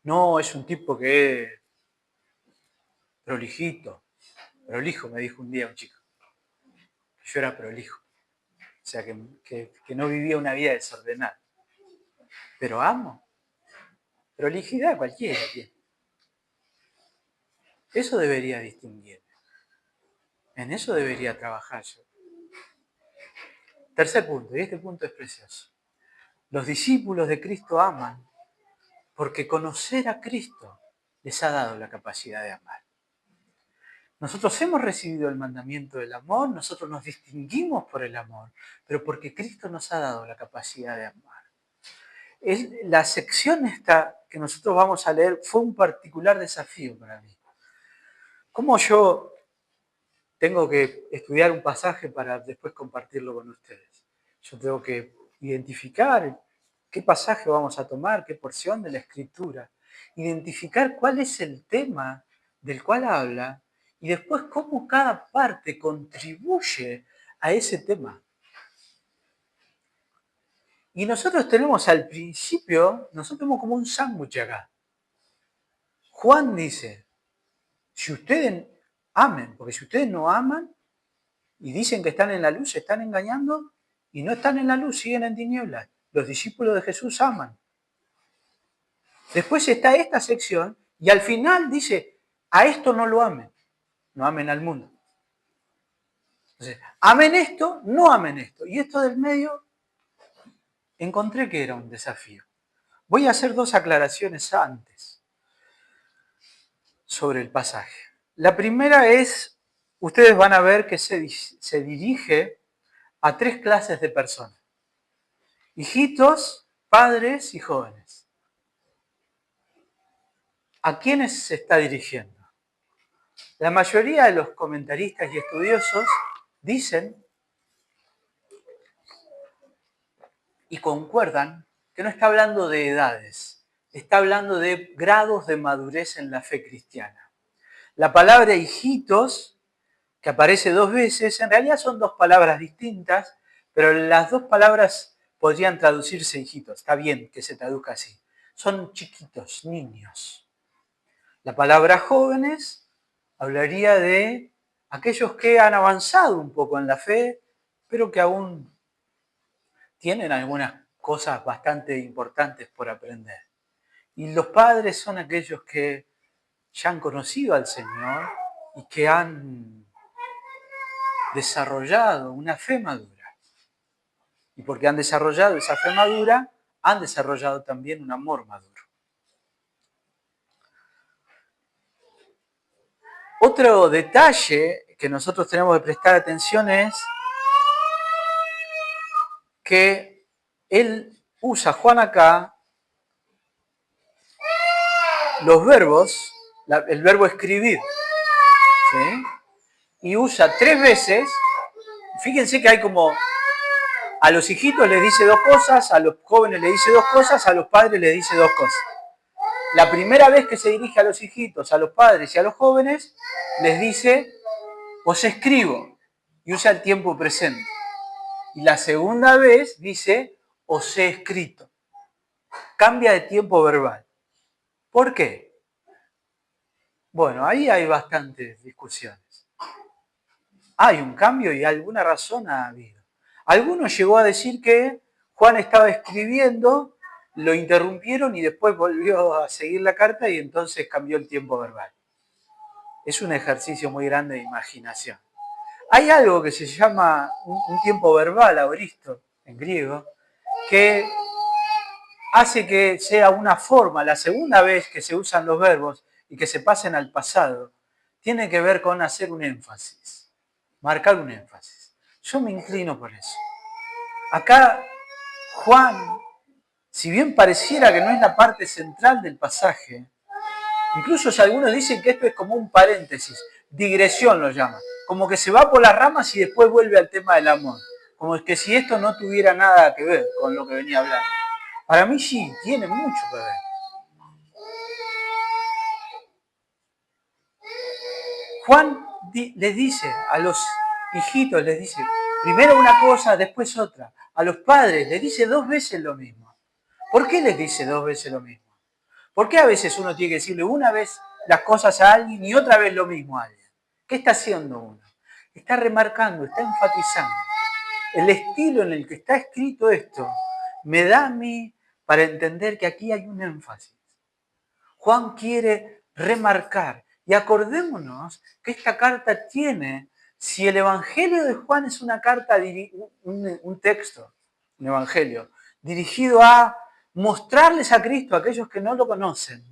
No, es un tipo que es prolijo, me dijo un día un chico. Yo era prolijo. O sea, que no vivía una vida desordenada. Pero amo. Prolijidad cualquiera tiene. Eso debería distinguirme. En eso debería trabajar yo. Tercer punto, y este punto es precioso. Los discípulos de Cristo aman porque conocer a Cristo les ha dado la capacidad de amar. Nosotros hemos recibido el mandamiento del amor, nosotros nos distinguimos por el amor, pero porque Cristo nos ha dado la capacidad de amar. La sección esta que nosotros vamos a leer fue un particular desafío para mí. ¿Cómo yo tengo que estudiar un pasaje para después compartirlo con ustedes? Yo tengo que identificar qué pasaje vamos a tomar, qué porción de la Escritura, identificar cuál es el tema del cual habla y después cómo cada parte contribuye a ese tema. Y nosotros tenemos al principio, nosotros tenemos como un sándwich acá. Juan dice, si ustedes amen, porque si ustedes no aman y dicen que están en la luz, se están engañando y no están en la luz, siguen en tinieblas. Los discípulos de Jesús aman. Después está esta sección y al final dice, a esto no lo amen, no amen al mundo. Entonces, amen esto, no amen esto. Y esto del medio, encontré que era un desafío. Voy a hacer dos aclaraciones antes sobre el pasaje. La primera es, ustedes van a ver que se dirige a tres clases de personas. Hijitos, padres y jóvenes. ¿A quiénes se está dirigiendo? La mayoría de los comentaristas y estudiosos dicen y concuerdan que no está hablando de edades, está hablando de grados de madurez en la fe cristiana. La palabra hijitos, que aparece dos veces, en realidad son dos palabras distintas, pero las dos palabras podrían traducirse hijitos. Está bien que se traduzca así. Son chiquitos, niños. La palabra jóvenes hablaría de aquellos que han avanzado un poco en la fe, pero que aún tienen algunas cosas bastante importantes por aprender. Y los padres son aquellos que ya han conocido al Señor y que han desarrollado una fe madura. Y porque han desarrollado esa fe madura, han desarrollado también un amor maduro. Otro detalle que nosotros tenemos que prestar atención es que él usa, Juan acá, los verbos, el verbo escribir, ¿sí? Y usa tres veces, fíjense que hay como, a los hijitos les dice dos cosas, a los jóvenes les dice dos cosas, a los padres les dice dos cosas. La primera vez que se dirige a los hijitos, a los padres y a los jóvenes, les dice, os escribo, y usa el tiempo presente. Y la segunda vez dice, os he escrito. Cambia de tiempo verbal. ¿Por qué? Bueno, ahí hay bastantes discusiones. Hay un cambio y alguna razón ha habido. Algunos llegó a decir que Juan estaba escribiendo, lo interrumpieron y después volvió a seguir la carta y entonces cambió el tiempo verbal. Es un ejercicio muy grande de imaginación. Hay algo que se llama un tiempo verbal, aoristo, en griego, que hace que sea una forma, la segunda vez que se usan los verbos y que se pasen al pasado, tiene que ver con hacer un énfasis, marcar un énfasis. Yo me inclino por eso. Acá Juan, si bien pareciera que no es la parte central del pasaje, incluso algunos dicen que esto es como un paréntesis, digresión lo llaman, como que se va por las ramas y después vuelve al tema del amor, como que si esto no tuviera nada que ver con lo que venía hablando. Para mí sí, tiene mucho que ver. Juan les dice a los hijitos, les dice primero una cosa, después otra. A los padres les dice 2 veces lo mismo. ¿Por qué les dice 2 veces lo mismo? ¿Por qué a veces uno tiene que decirle una vez las cosas a alguien y otra vez lo mismo a alguien? ¿Qué está haciendo uno? Está remarcando, está enfatizando. El estilo en el que está escrito esto me da a mí para entender que aquí hay un énfasis. Juan quiere remarcar, y acordémonos que esta carta tiene, si el Evangelio de Juan es una carta, un texto, un Evangelio, dirigido a mostrarles a Cristo a aquellos que no lo conocen,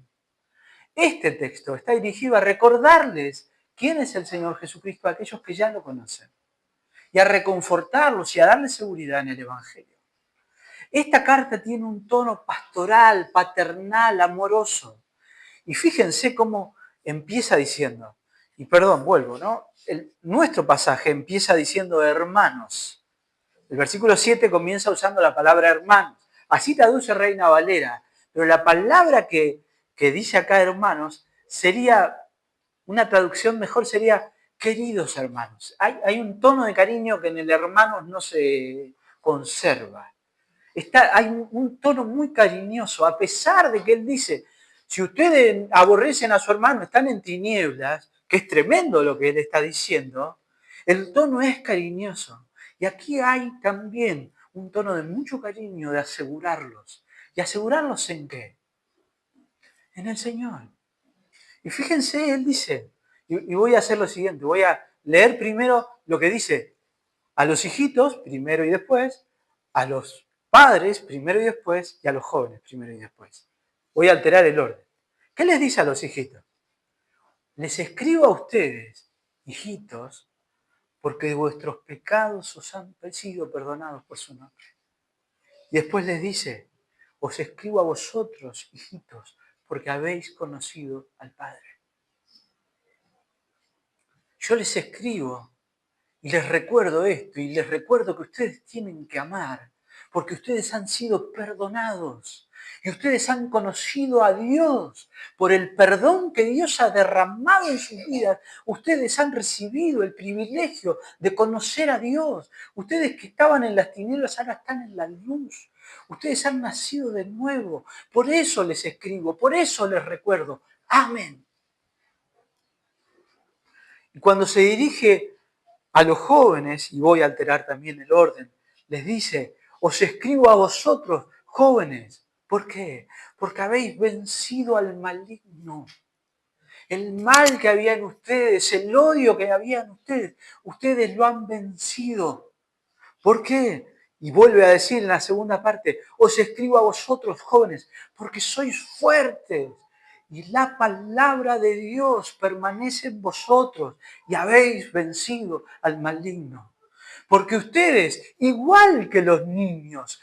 este texto está dirigido a recordarles quién es el Señor Jesucristo a aquellos que ya lo conocen y a reconfortarlos y a darles seguridad en el Evangelio. Esta carta tiene un tono pastoral, paternal, amoroso. Y fíjense cómo empieza diciendo, y perdón, vuelvo, ¿no? Nuestro pasaje empieza diciendo hermanos. El versículo 7 comienza usando la palabra hermanos. Así traduce Reina Valera, pero la palabra que dice acá hermanos sería, una traducción mejor sería queridos hermanos. Hay un tono de cariño que en el hermanos no se conserva. Hay un tono muy cariñoso, a pesar de que él dice, si ustedes aborrecen a su hermano, están en tinieblas, que es tremendo lo que él está diciendo, el tono es cariñoso. Y aquí hay también un tono de mucho cariño, de asegurarlos. ¿Y asegurarlos en qué? En el Señor. Y fíjense, él dice, y voy a hacer lo siguiente, voy a leer primero lo que dice a los hijitos, primero y después, a los padres, primero y después, y a los jóvenes, primero y después. Voy a alterar el orden. ¿Qué les dice a los hijitos? Les escribo a ustedes, hijitos, porque vuestros pecados os han sido perdonados por su nombre. Y después les dice, os escribo a vosotros, hijitos, porque habéis conocido al Padre. Yo les escribo y les recuerdo esto, y les recuerdo que ustedes tienen que amar, porque ustedes han sido perdonados y ustedes han conocido a Dios por el perdón que Dios ha derramado en sus vidas. Ustedes han recibido el privilegio de conocer a Dios. Ustedes que estaban en las tinieblas ahora están en la luz. Ustedes han nacido de nuevo. Por eso les escribo, por eso les recuerdo. Amén. Y cuando se dirige a los jóvenes, y voy a alterar también el orden, les dice, os escribo a vosotros, jóvenes. ¿Por qué? Porque habéis vencido al maligno. El mal que había en ustedes, el odio que había en ustedes lo han vencido. ¿Por qué? Y vuelve a decir en la segunda parte, os escribo a vosotros, jóvenes, porque sois fuertes. Y la palabra de Dios permanece en vosotros y habéis vencido al maligno. Porque ustedes, igual que los niños,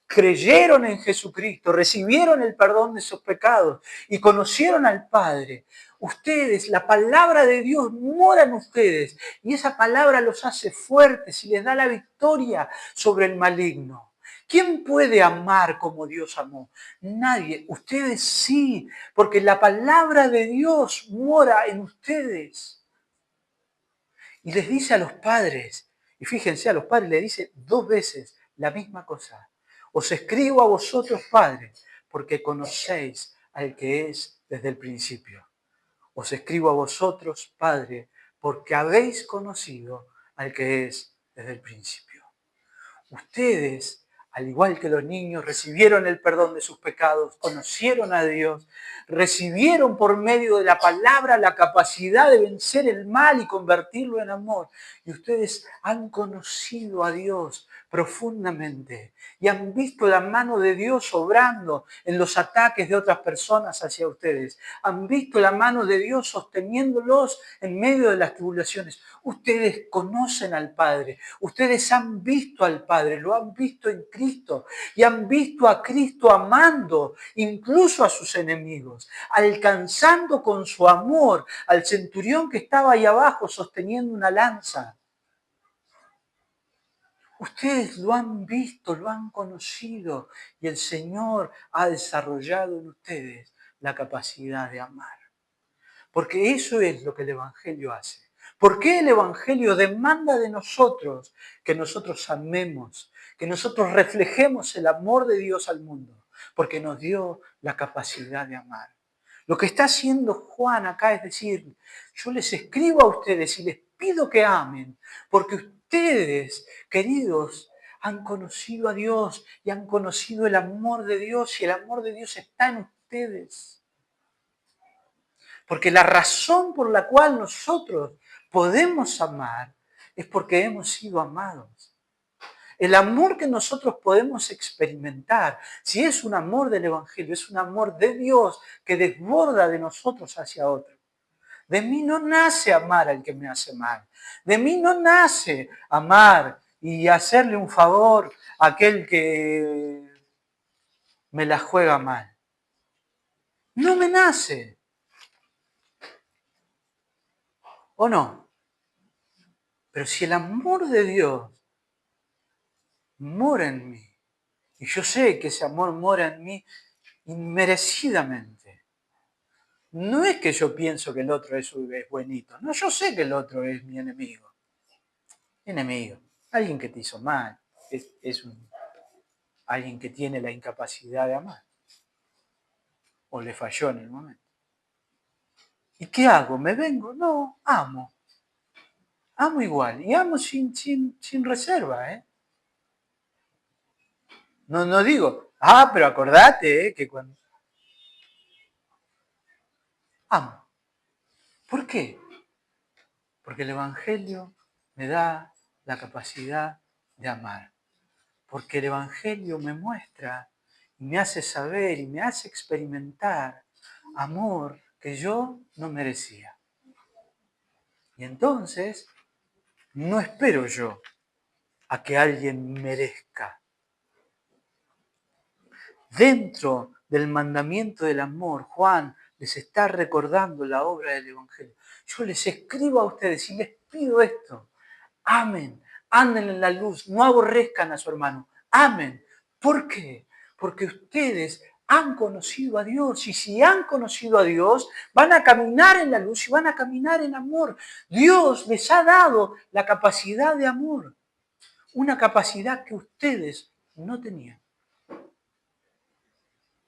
creyeron en Jesucristo, recibieron el perdón de sus pecados y conocieron al Padre. Ustedes, la palabra de Dios mora en ustedes y esa palabra los hace fuertes y les da la victoria sobre el maligno. ¿Quién puede amar como Dios amó? Nadie. Ustedes sí, porque la palabra de Dios mora en ustedes. Y les dice a los padres, y fíjense, a los padres le dice 2 veces la misma cosa. Os escribo a vosotros, padres, porque conocéis al que es desde el principio. Os escribo a vosotros, padre, porque habéis conocido al que es desde el principio. Ustedes, al igual que los niños, recibieron el perdón de sus pecados, conocieron a Dios, recibieron por medio de la palabra la capacidad de vencer el mal y convertirlo en amor. Y ustedes han conocido a Dios profundamente y han visto la mano de Dios obrando en los ataques de otras personas hacia ustedes. Han visto la mano de Dios sosteniéndolos en medio de las tribulaciones. Ustedes conocen al Padre, ustedes han visto al Padre, lo han visto en Cristo y han visto a Cristo amando incluso a sus enemigos, alcanzando con su amor al centurión que estaba ahí abajo sosteniendo una lanza. Ustedes lo han visto, lo han conocido y el Señor ha desarrollado en ustedes la capacidad de amar. Porque eso es lo que el Evangelio hace. ¿Por qué el Evangelio demanda de nosotros que nosotros amemos, que nosotros reflejemos el amor de Dios al mundo? Porque nos dio la capacidad de amar. Lo que está haciendo Juan acá es decir, yo les escribo a ustedes y les pido que amen, porque ustedes, queridos, han conocido a Dios y han conocido el amor de Dios y el amor de Dios está en ustedes. Porque la razón por la cual nosotros podemos amar es porque hemos sido amados. El amor que nosotros podemos experimentar, si es un amor del Evangelio, es un amor de Dios que desborda de nosotros hacia otro. De mí no nace amar al que me hace mal. De mí no nace amar y hacerle un favor a aquel que me la juega mal. No me nace. ¿O no? Pero si el amor de Dios mora en mí, y yo sé que ese amor mora en mí inmerecidamente, no es que yo pienso que el otro es buenito, no, yo sé que el otro es mi enemigo. Enemigo, alguien que te hizo mal, alguien que tiene la incapacidad de amar, o le falló en el momento. ¿Y qué hago? ¿Me vengo? No, amo. Amo igual, y amo sin reserva, ¿eh? No digo, pero acordate, que cuando... Amo. ¿Por qué? Porque el Evangelio me da la capacidad de amar. Porque el Evangelio me muestra y me hace saber y me hace experimentar amor que yo no merecía. Y entonces no espero yo a que alguien merezca. Dentro del mandamiento del amor, Juan les está recordando la obra del Evangelio. Yo les escribo a ustedes y les pido esto. Amen, anden en la luz, no aborrezcan a su hermano. Amen. ¿Por qué? Porque ustedes han conocido a Dios y si han conocido a Dios, van a caminar en la luz y van a caminar en amor. Dios les ha dado la capacidad de amor, una capacidad que ustedes no tenían,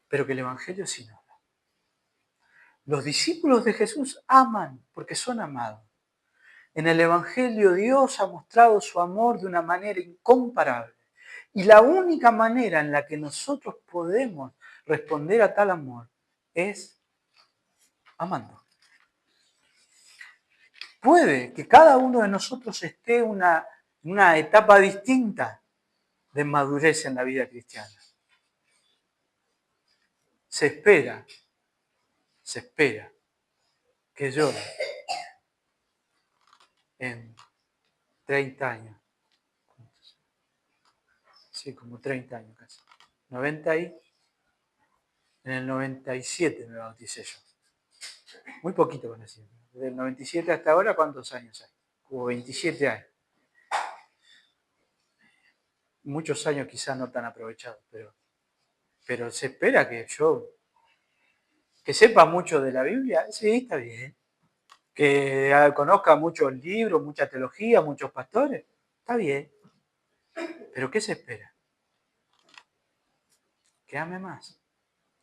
pero que el Evangelio sí nos da. Los discípulos de Jesús aman porque son amados. En el Evangelio Dios ha mostrado su amor de una manera incomparable. Y la única manera en la que nosotros podemos responder a tal amor es amando. Puede que cada uno de nosotros esté en una etapa distinta de madurez en la vida cristiana. Se espera que yo en 30 años, sí, como 30 años casi, en el 97 me bauticé yo. Muy poquito conocí. Desde el 97 hasta ahora, ¿cuántos años hay? Como 27 años. Muchos años quizás no tan aprovechados, pero se espera que sepa mucho de la Biblia, sí, está bien. Que conozca muchos libros, mucha teología, muchos pastores, está bien. Pero ¿qué se espera? Que ame más,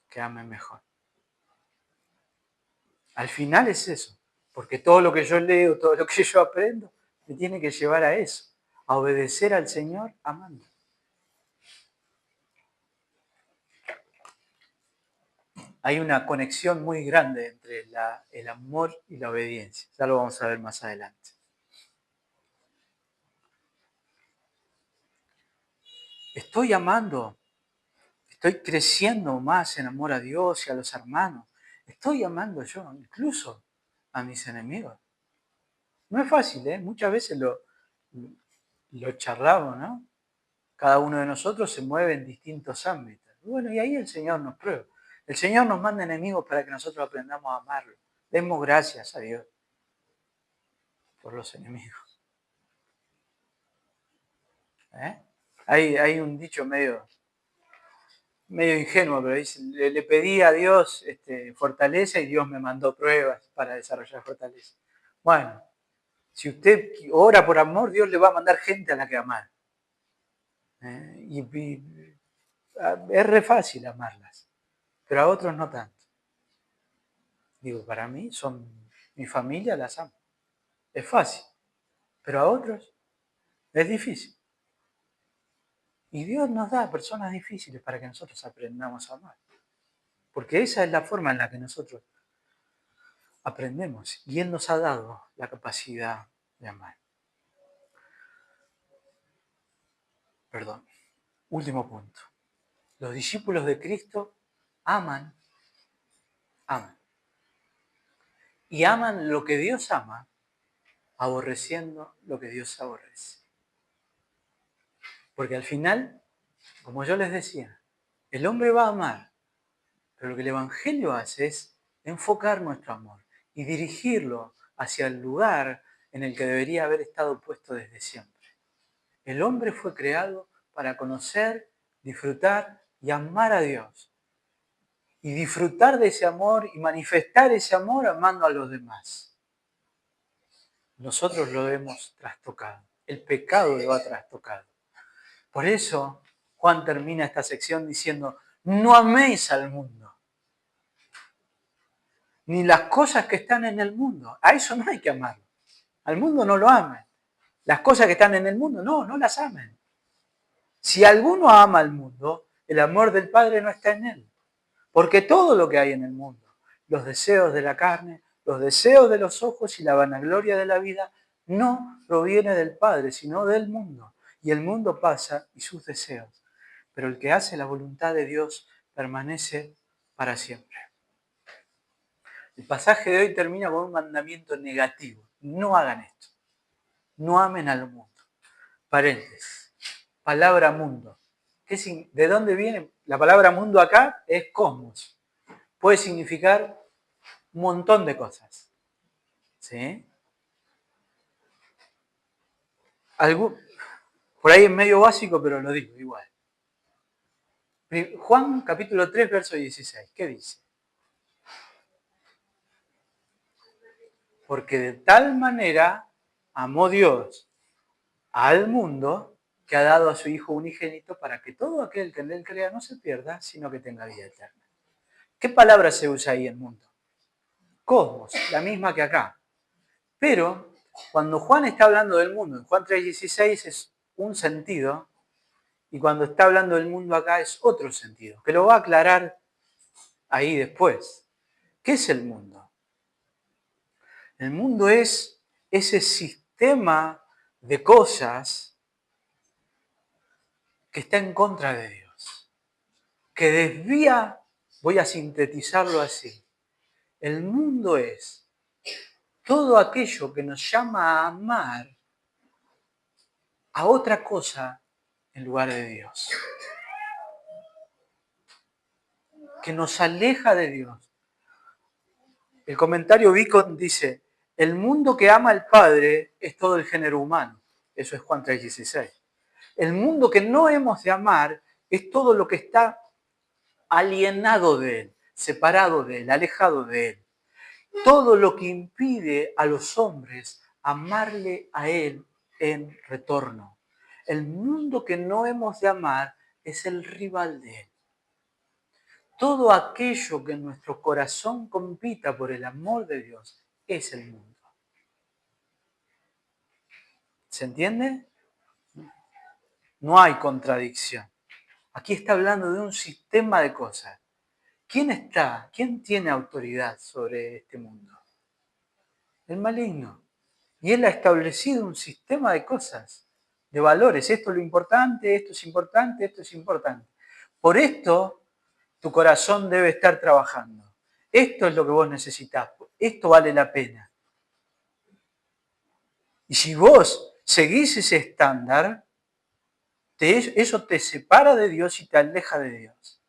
que ame mejor. Al final es eso, porque todo lo que yo leo, todo lo que yo aprendo, me tiene que llevar a eso, a obedecer al Señor amando. Hay una conexión muy grande entre el amor y la obediencia. Ya lo vamos a ver más adelante. Estoy amando, estoy creciendo más en amor a Dios y a los hermanos. Estoy amando yo, incluso a mis enemigos. No es fácil, ¿eh? Muchas veces lo charlamos, ¿no? Cada uno de nosotros se mueve en distintos ámbitos. Bueno, y ahí el Señor nos prueba. El Señor nos manda enemigos para que nosotros aprendamos a amarlo. Demos gracias a Dios por los enemigos. ¿Eh? Hay un dicho medio medio ingenuo, pero dice, le pedí a Dios fortaleza y Dios me mandó pruebas para desarrollar fortaleza. Bueno, si usted ora por amor, Dios le va a mandar gente a la que amar. Es re fácil amarlas, pero a otros no tanto. Digo, para mí son mi familia, las amo. Es fácil, pero a otros es difícil. Y Dios nos da personas difíciles para que nosotros aprendamos a amar. Porque esa es la forma en la que nosotros aprendemos. Y Él nos ha dado la capacidad de amar. Perdón. Último punto. Los discípulos de Cristo aman. Y aman lo que Dios ama, aborreciendo lo que Dios aborrece. Porque al final, como yo les decía, el hombre va a amar, pero lo que el Evangelio hace es enfocar nuestro amor y dirigirlo hacia el lugar en el que debería haber estado puesto desde siempre. El hombre fue creado para conocer, disfrutar y amar a Dios. Y disfrutar de ese amor y manifestar ese amor amando a los demás. Nosotros lo hemos trastocado. El pecado lo ha trastocado. Por eso Juan termina esta sección diciendo, no améis al mundo, ni las cosas que están en el mundo. A eso no hay que amarlo. Al mundo no lo amen. Las cosas que están en el mundo, no las amen. Si alguno ama al mundo, el amor del Padre no está en él. Porque todo lo que hay en el mundo, los deseos de la carne, los deseos de los ojos y la vanagloria de la vida, no proviene del Padre, sino del mundo. Y el mundo pasa y sus deseos. Pero el que hace la voluntad de Dios permanece para siempre. El pasaje de hoy termina con un mandamiento negativo. No hagan esto. No amen al mundo. Paréntesis. Palabra mundo. ¿De dónde viene? La palabra mundo acá es cosmos. Puede significar un montón de cosas. ¿Sí? Por ahí es medio básico, pero lo digo igual. Juan capítulo 3, verso 16. ¿Qué dice? Porque de tal manera amó Dios al mundo que ha dado a su Hijo unigénito para que todo aquel que en él crea no se pierda, sino que tenga vida eterna. ¿Qué palabra se usa ahí en mundo? Cosmos, la misma que acá. Pero cuando Juan está hablando del mundo, en Juan 3:16 es un sentido, y cuando está hablando del mundo acá es otro sentido, que lo va a aclarar ahí después. ¿Qué es el mundo? El mundo es ese sistema de cosas que está en contra de Dios, que desvía, voy a sintetizarlo así, el mundo es todo aquello que nos llama a amar a otra cosa en lugar de Dios, que nos aleja de Dios. El comentario Bicon dice, el mundo que ama al Padre es todo el género humano. Eso es Juan 3:16. El mundo que no hemos de amar es todo lo que está alienado de Él, separado de Él, alejado de Él. Todo lo que impide a los hombres amarle a Él en retorno. El mundo que no hemos de amar es el rival de Él. Todo aquello que en nuestro corazón compita por el amor de Dios es el mundo. ¿Se entiende? No hay contradicción. Aquí está hablando de un sistema de cosas. ¿Quién tiene autoridad sobre este mundo? El maligno. Y él ha establecido un sistema de cosas, de valores. Esto es lo importante, esto es importante, esto es importante. Por esto, tu corazón debe estar trabajando. Esto es lo que vos necesitas. Esto vale la pena. Y si vos seguís ese estándar, eso te separa de Dios y te aleja de Dios.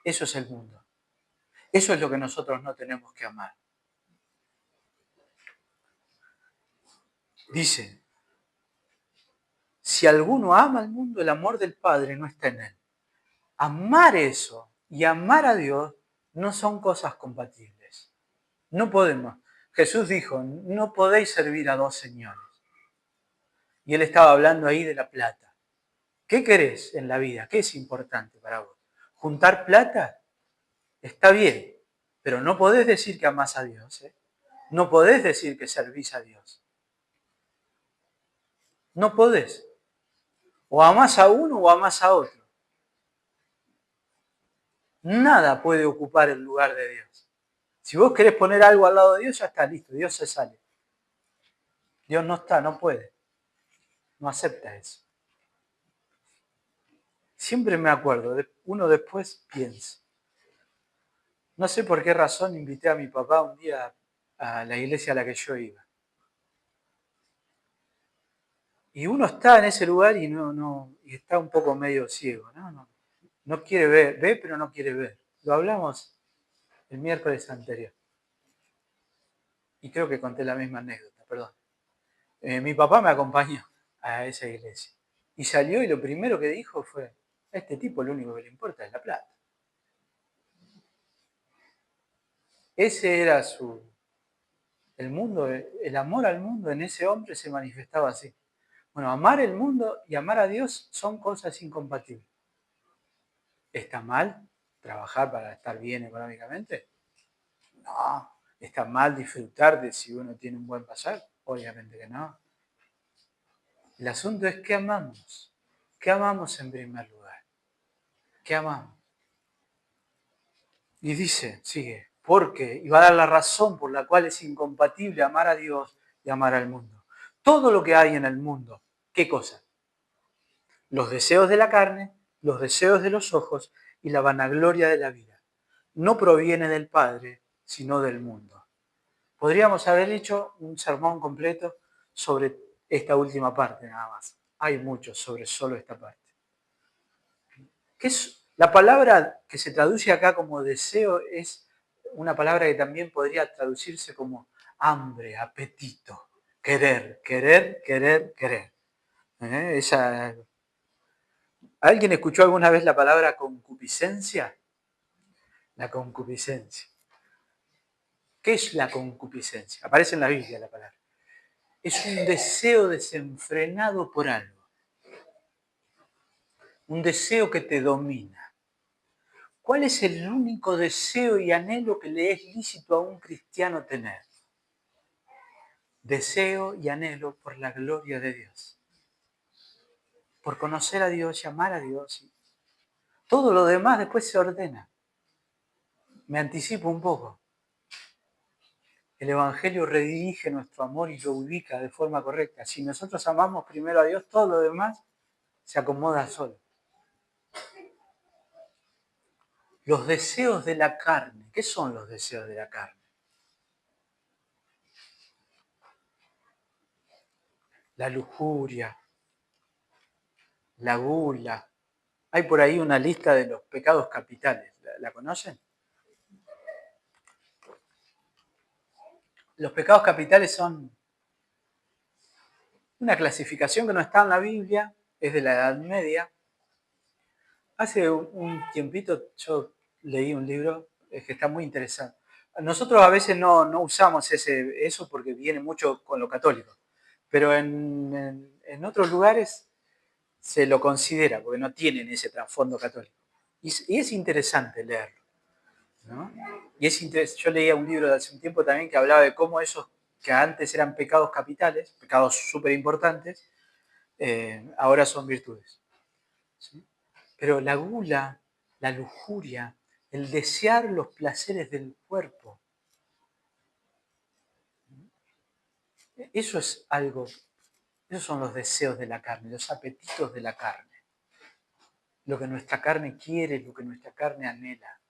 Eso es el mundo. Eso es lo que nosotros no tenemos que amar. Dice, si alguno ama al mundo, el amor del Padre no está en él. Amar eso y amar a Dios no son cosas compatibles. No podemos. Jesús dijo, no podéis servir a dos señores. Y él estaba hablando ahí de la plata. ¿Qué querés en la vida? ¿Qué es importante para vos? ¿Juntar plata? Está bien, pero no podés decir que amás a Dios. No podés decir que servís a Dios. No podés. O amás a uno o amás a otro. Nada puede ocupar el lugar de Dios. Si vos querés poner algo al lado de Dios, ya está listo, Dios se sale. Dios no está, no puede. No acepta eso. Siempre me acuerdo, uno después piensa. No sé por qué razón invité a mi papá un día a la iglesia a la que yo iba. Y uno está en ese lugar y y está un poco medio ciego, no quiere ver, ve pero no quiere ver. Lo hablamos el miércoles anterior. Y creo que conté la misma anécdota, perdón. Mi papá me acompañó a esa iglesia. Y salió y lo primero que dijo fue, a este tipo lo único que le importa es la plata. Ese era el mundo, el amor al mundo en ese hombre se manifestaba así. Bueno, amar el mundo y amar a Dios son cosas incompatibles. ¿Está mal trabajar para estar bien económicamente? No. ¿Está mal disfrutar de si uno tiene un buen pasar? Obviamente que no. El asunto es qué amamos. ¿Qué amamos en primer lugar? ¿Qué amamos? Y dice, sigue, porque, y va a dar la razón por la cual es incompatible amar a Dios y amar al mundo. Todo lo que hay en el mundo, ¿qué cosa? Los deseos de la carne, los deseos de los ojos y la vanagloria de la vida. No proviene del Padre, sino del mundo. Podríamos haber hecho un sermón completo sobre esta última parte nada más. Hay muchos sobre solo esta parte. ¿Qué es? La palabra que se traduce acá como deseo es una palabra que también podría traducirse como hambre, apetito, querer, querer, querer, querer. ¿Alguien escuchó alguna vez la palabra concupiscencia? La concupiscencia. ¿Qué es la concupiscencia? Aparece en la Biblia la palabra. Es un deseo desenfrenado por algo. Un deseo que te domina. ¿Cuál es el único deseo y anhelo que le es lícito a un cristiano tener? Deseo y anhelo por la gloria de Dios. Por conocer a Dios y amar a Dios. Todo lo demás después se ordena. Me anticipo un poco. El Evangelio redirige nuestro amor y lo ubica de forma correcta. Si nosotros amamos primero a Dios, todo lo demás se acomoda solo. Los deseos de la carne. ¿Qué son los deseos de la carne? La lujuria, la gula. Hay por ahí una lista de los pecados capitales. ¿La conocen? Los pecados capitales son una clasificación que no está en la Biblia, es de la Edad Media. Hace un tiempito yo leí un libro que está muy interesante. Nosotros a veces no usamos eso porque viene mucho con lo católico, pero en otros lugares se lo considera porque no tienen ese trasfondo católico. Y es interesante leerlo, ¿no? Yo leía un libro de hace un tiempo también que hablaba de cómo esos que antes eran pecados capitales, pecados súper importantes, ahora son virtudes. ¿Sí? Pero la gula, la lujuria, el desear los placeres del cuerpo, eso es algo, esos son los deseos de la carne, los apetitos de la carne. Lo que nuestra carne quiere, lo que nuestra carne anhela.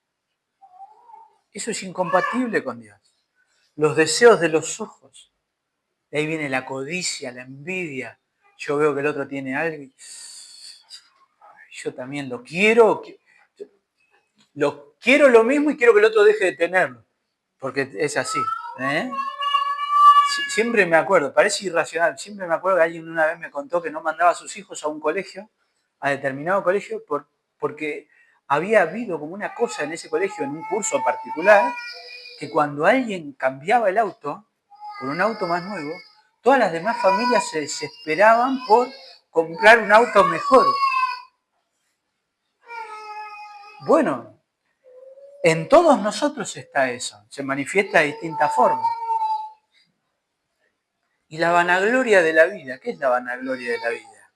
Eso es incompatible con Dios. Los deseos de los ojos. De ahí viene la codicia, la envidia. Yo veo que el otro tiene algo y yo también lo quiero lo mismo y quiero que el otro deje de tenerlo. Porque es así. Siempre me acuerdo, parece irracional, siempre me acuerdo que alguien una vez me contó que no mandaba a sus hijos a un colegio, a determinado colegio, porque había habido como una cosa en ese colegio, en un curso particular, que cuando alguien cambiaba el auto por un auto más nuevo, todas las demás familias se desesperaban por comprar un auto mejor. Bueno, en todos nosotros está eso, se manifiesta de distintas formas. Y la vanagloria de la vida, ¿qué es la vanagloria de la vida?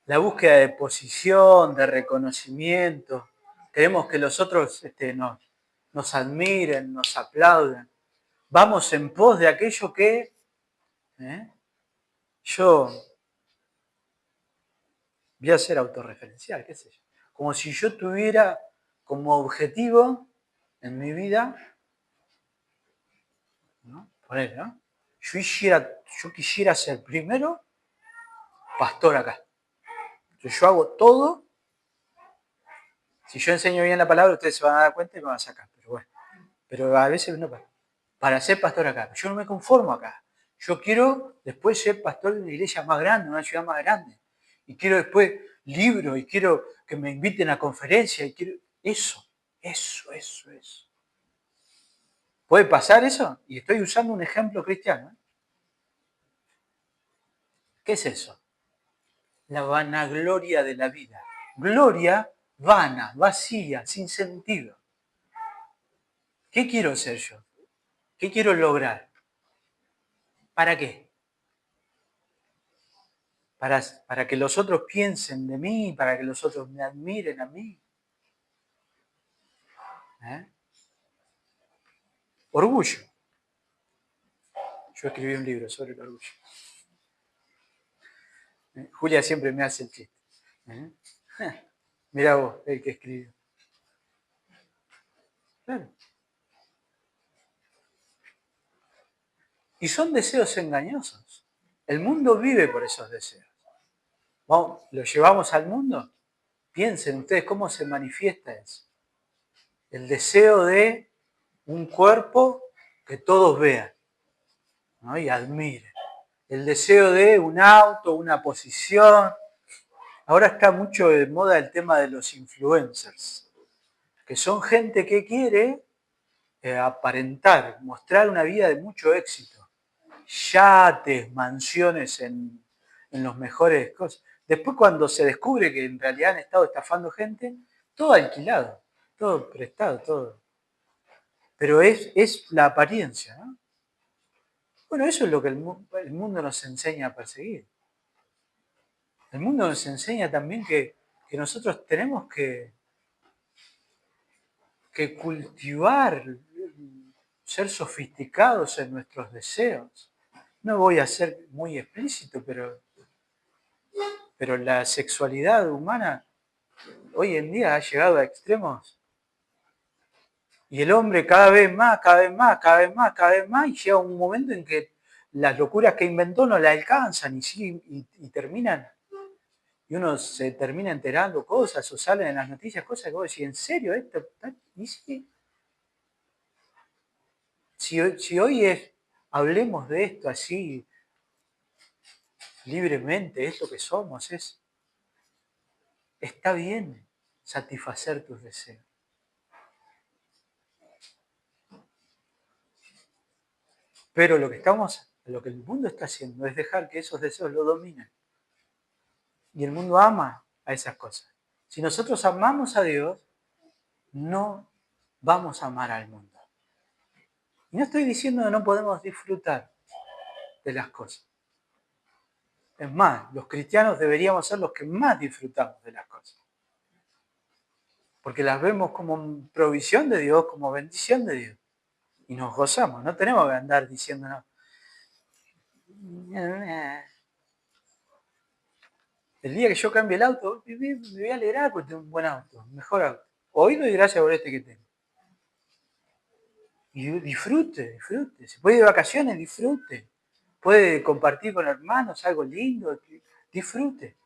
La búsqueda de posición, de reconocimiento. Queremos que los otros nos admiren, nos aplaudan. Vamos en pos de aquello que yo voy a ser autorreferencial, qué sé yo. Como si yo tuviera como objetivo en mi vida, ¿no? Poner, ¿no? Yo quisiera ser primero pastor acá. Yo hago todo. Si yo enseño bien la palabra, ustedes se van a dar cuenta y me van a sacar. Pero bueno, pero a veces no para ser pastor acá. Yo no me conformo acá. Yo quiero después ser pastor de una iglesia más grande, una ciudad más grande. Y quiero después libros, y quiero que me inviten a conferencias, y quiero eso. ¿Puede pasar eso? Y estoy usando un ejemplo cristiano. ¿Qué es eso? La vanagloria de la vida. Gloria vana, vacía, sin sentido. ¿Qué quiero ser yo? ¿Qué quiero lograr? ¿Para qué? Para que los otros piensen de mí, para que los otros me admiren a mí. Orgullo. Yo escribí un libro sobre el orgullo. Julia siempre me hace el chiste. Mirá vos, el que escribió. Claro. Y son deseos engañosos. El mundo vive por esos deseos. Vamos, ¿lo llevamos al mundo? Piensen ustedes cómo se manifiesta eso. El deseo de un cuerpo que todos vean, ¿no? Y admiren. El deseo de un auto, una posición. Ahora está mucho de moda el tema de los influencers, que son gente que quiere aparentar, mostrar una vida de mucho éxito. Yates, mansiones en los mejores cosas. Después cuando se descubre que en realidad han estado estafando gente, todo alquilado, todo prestado, todo. Pero es la apariencia, ¿no? Bueno, eso es lo que el mundo nos enseña a perseguir. El mundo nos enseña también que nosotros tenemos que cultivar, ser sofisticados en nuestros deseos. No voy a ser muy explícito, pero la sexualidad humana hoy en día ha llegado a extremos. Y el hombre cada vez más, y llega un momento en que las locuras que inventó no le alcanzan y terminan. Y uno se termina enterando cosas o salen en las noticias cosas que vos decís, ¿en serio esto? ¿Y sí? Si hoy hablemos de esto así libremente, es lo que somos, está bien satisfacer tus deseos. Pero lo que el mundo está haciendo es dejar que esos deseos lo dominen. Y el mundo ama a esas cosas. Si nosotros amamos a Dios, no vamos a amar al mundo. Y no estoy diciendo que no podemos disfrutar de las cosas. Es más, los cristianos deberíamos ser los que más disfrutamos de las cosas. Porque las vemos como provisión de Dios, como bendición de Dios. Y nos gozamos, no tenemos que andar diciéndonos. El día que yo cambie el auto, me voy a alegrar porque tengo un buen auto, un mejor auto. Hoy doy gracias por este que tengo. Y disfrute. Si puede ir de vacaciones, disfrute. Puede compartir con hermanos algo lindo, disfrute.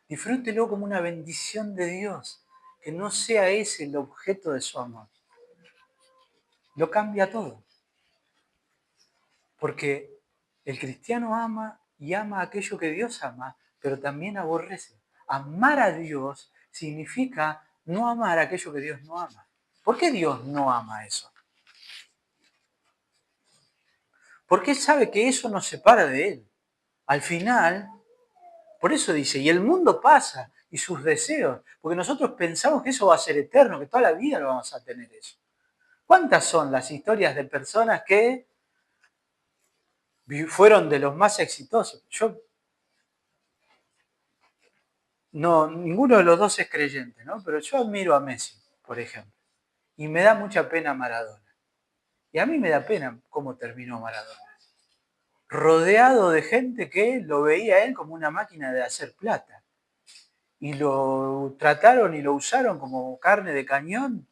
Disfrútelo como una bendición de Dios. Que no sea ese el objeto de su amor. Lo cambia todo. Porque el cristiano ama y ama aquello que Dios ama, pero también aborrece. Amar a Dios significa no amar aquello que Dios no ama. ¿Por qué Dios no ama eso? Porque Él sabe que eso nos separa de Él. Al final, por eso dice, y el mundo pasa, y sus deseos, porque nosotros pensamos que eso va a ser eterno, que toda la vida lo vamos a tener eso. ¿Cuántas son las historias de personas que fueron de los más exitosos? Ninguno de los dos es creyente, ¿no? Pero yo admiro a Messi, por ejemplo, y me da mucha pena Maradona. Y a mí me da pena cómo terminó Maradona. Rodeado de gente que lo veía a él como una máquina de hacer plata. Y lo trataron y lo usaron como carne de cañón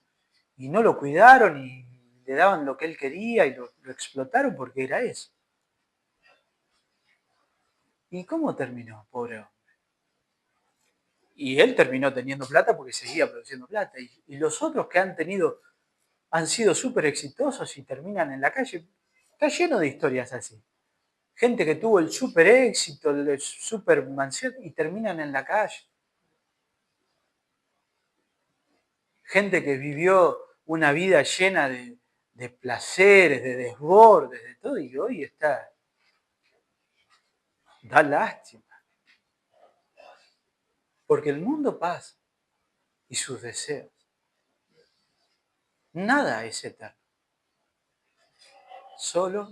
y no lo cuidaron y le daban lo que él quería y lo explotaron porque era eso. ¿Y cómo terminó, pobre hombre? Y él terminó teniendo plata porque seguía produciendo plata. Y los otros que han sido súper exitosos y terminan en la calle, está lleno de historias así. Gente que tuvo el súper éxito, el súper mansión y terminan en la calle. Gente que vivió una vida llena de placeres, de desbordes, de todo, y hoy da lástima. Porque el mundo pasa y sus deseos. Nada es eterno. Solo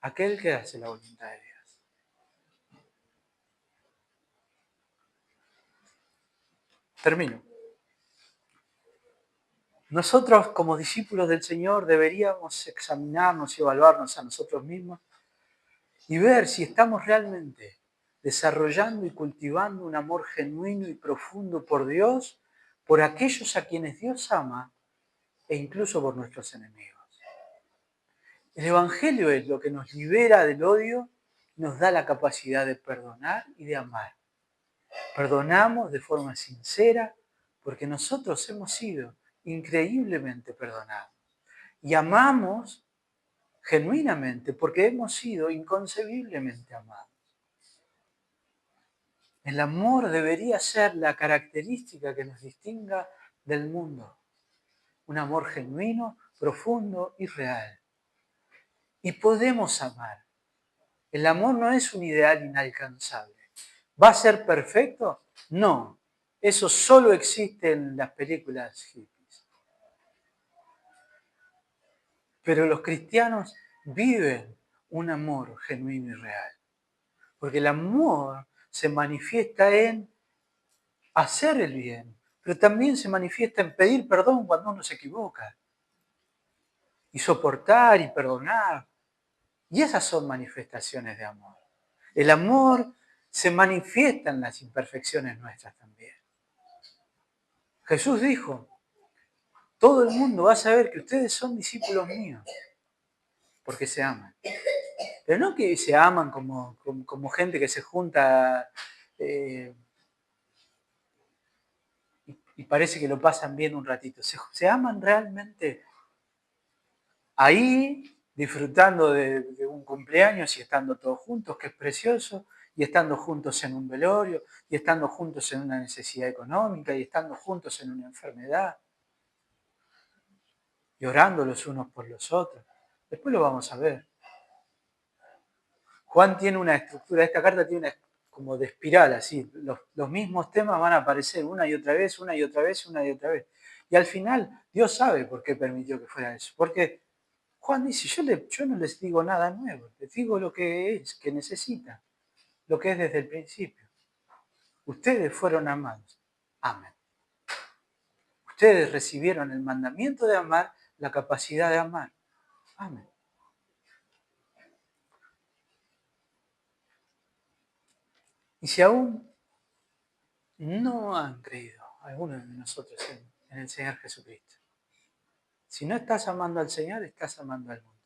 aquel que hace la voluntad de Dios. Termino. Nosotros como discípulos del Señor deberíamos examinarnos y evaluarnos a nosotros mismos y ver si estamos realmente desarrollando y cultivando un amor genuino y profundo por Dios, por aquellos a quienes Dios ama e incluso por nuestros enemigos. El Evangelio es lo que nos libera del odio, nos da la capacidad de perdonar y de amar. Perdonamos de forma sincera porque nosotros hemos sido increíblemente perdonados. Y amamos genuinamente porque hemos sido inconcebiblemente amados. El amor debería ser la característica que nos distinga del mundo. Un amor genuino, profundo y real. Y podemos amar. El amor no es un ideal inalcanzable. ¿Va a ser perfecto? No. Eso solo existe en las películas hippies. Pero los cristianos viven un amor genuino y real. Porque el amor se manifiesta en hacer el bien, pero también se manifiesta en pedir perdón cuando uno se equivoca. Y soportar y perdonar. Y esas son manifestaciones de amor. El amor se manifiesta en las imperfecciones nuestras también. Jesús dijo, todo el mundo va a saber que ustedes son discípulos míos, porque se aman. Pero no que se aman como gente que se junta y parece que lo pasan bien un ratito. Se aman realmente ahí, disfrutando de un cumpleaños y estando todos juntos, que es precioso, y estando juntos en un velorio, y estando juntos en una necesidad económica, y estando juntos en una enfermedad, y orando los unos por los otros. Después lo vamos a ver. Juan tiene una estructura, esta carta tiene una como de espiral, así. Los mismos temas van a aparecer una y otra vez, una y otra vez, una y otra vez. Y al final, Dios sabe por qué permitió que fuera eso. Porque Juan dice, yo no les digo nada nuevo, les digo lo que es, que necesitan, lo que es desde el principio. Ustedes fueron amados, amen. Ustedes recibieron el mandamiento de amar, la capacidad de amar, amen. Y si aún no han creído algunos de nosotros en el Señor Jesucristo, si no estás amando al Señor, estás amando al mundo.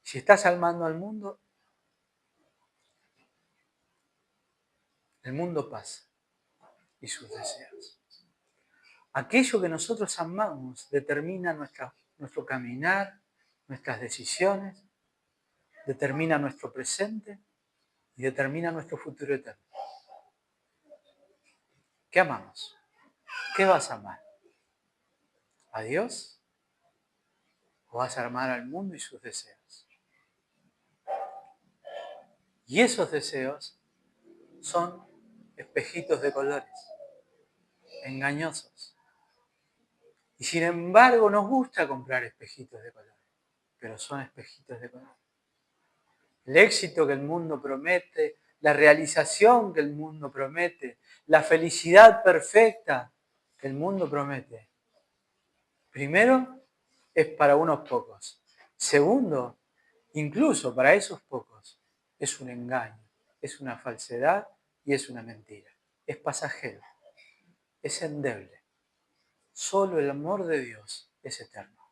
Si estás amando al mundo, el mundo pasa y sus deseos. Aquello que nosotros amamos determina nuestro caminar, nuestras decisiones, determina nuestro presente y determina nuestro futuro eterno. ¿Qué amamos? ¿Qué vas a amar? ¿A Dios? ¿O vas a amar al mundo y sus deseos? Y esos deseos son espejitos de colores, engañosos. Y sin embargo nos gusta comprar espejitos de colores, pero son espejitos de colores. El éxito que el mundo promete, la realización que el mundo promete, la felicidad perfecta que el mundo promete. Primero, es para unos pocos. Segundo, incluso para esos pocos, es un engaño, es una falsedad y es una mentira. Es pasajero, es endeble. Solo el amor de Dios es eterno.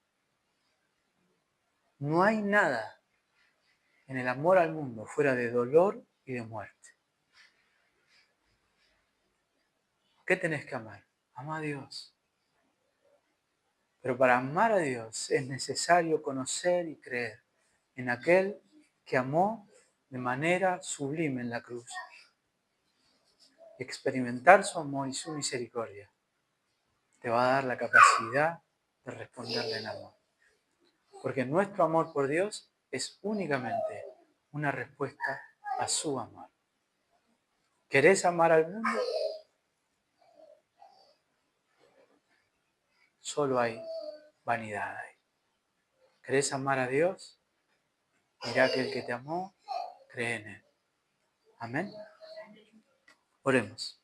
No hay nada en el amor al mundo fuera de dolor y de muerte. ¿Qué tenés que amar? Ama a Dios. Pero para amar a Dios es necesario conocer y creer en aquel que amó de manera sublime en la cruz. Experimentar su amor y su misericordia te va a dar la capacidad de responderle en amor. Porque nuestro amor por Dios es únicamente una respuesta a su amor. ¿Querés amar al mundo? Solo hay vanidad ahí. ¿Querés amar a Dios? Mirá que el que te amó, cree en Él. Amén. Oremos.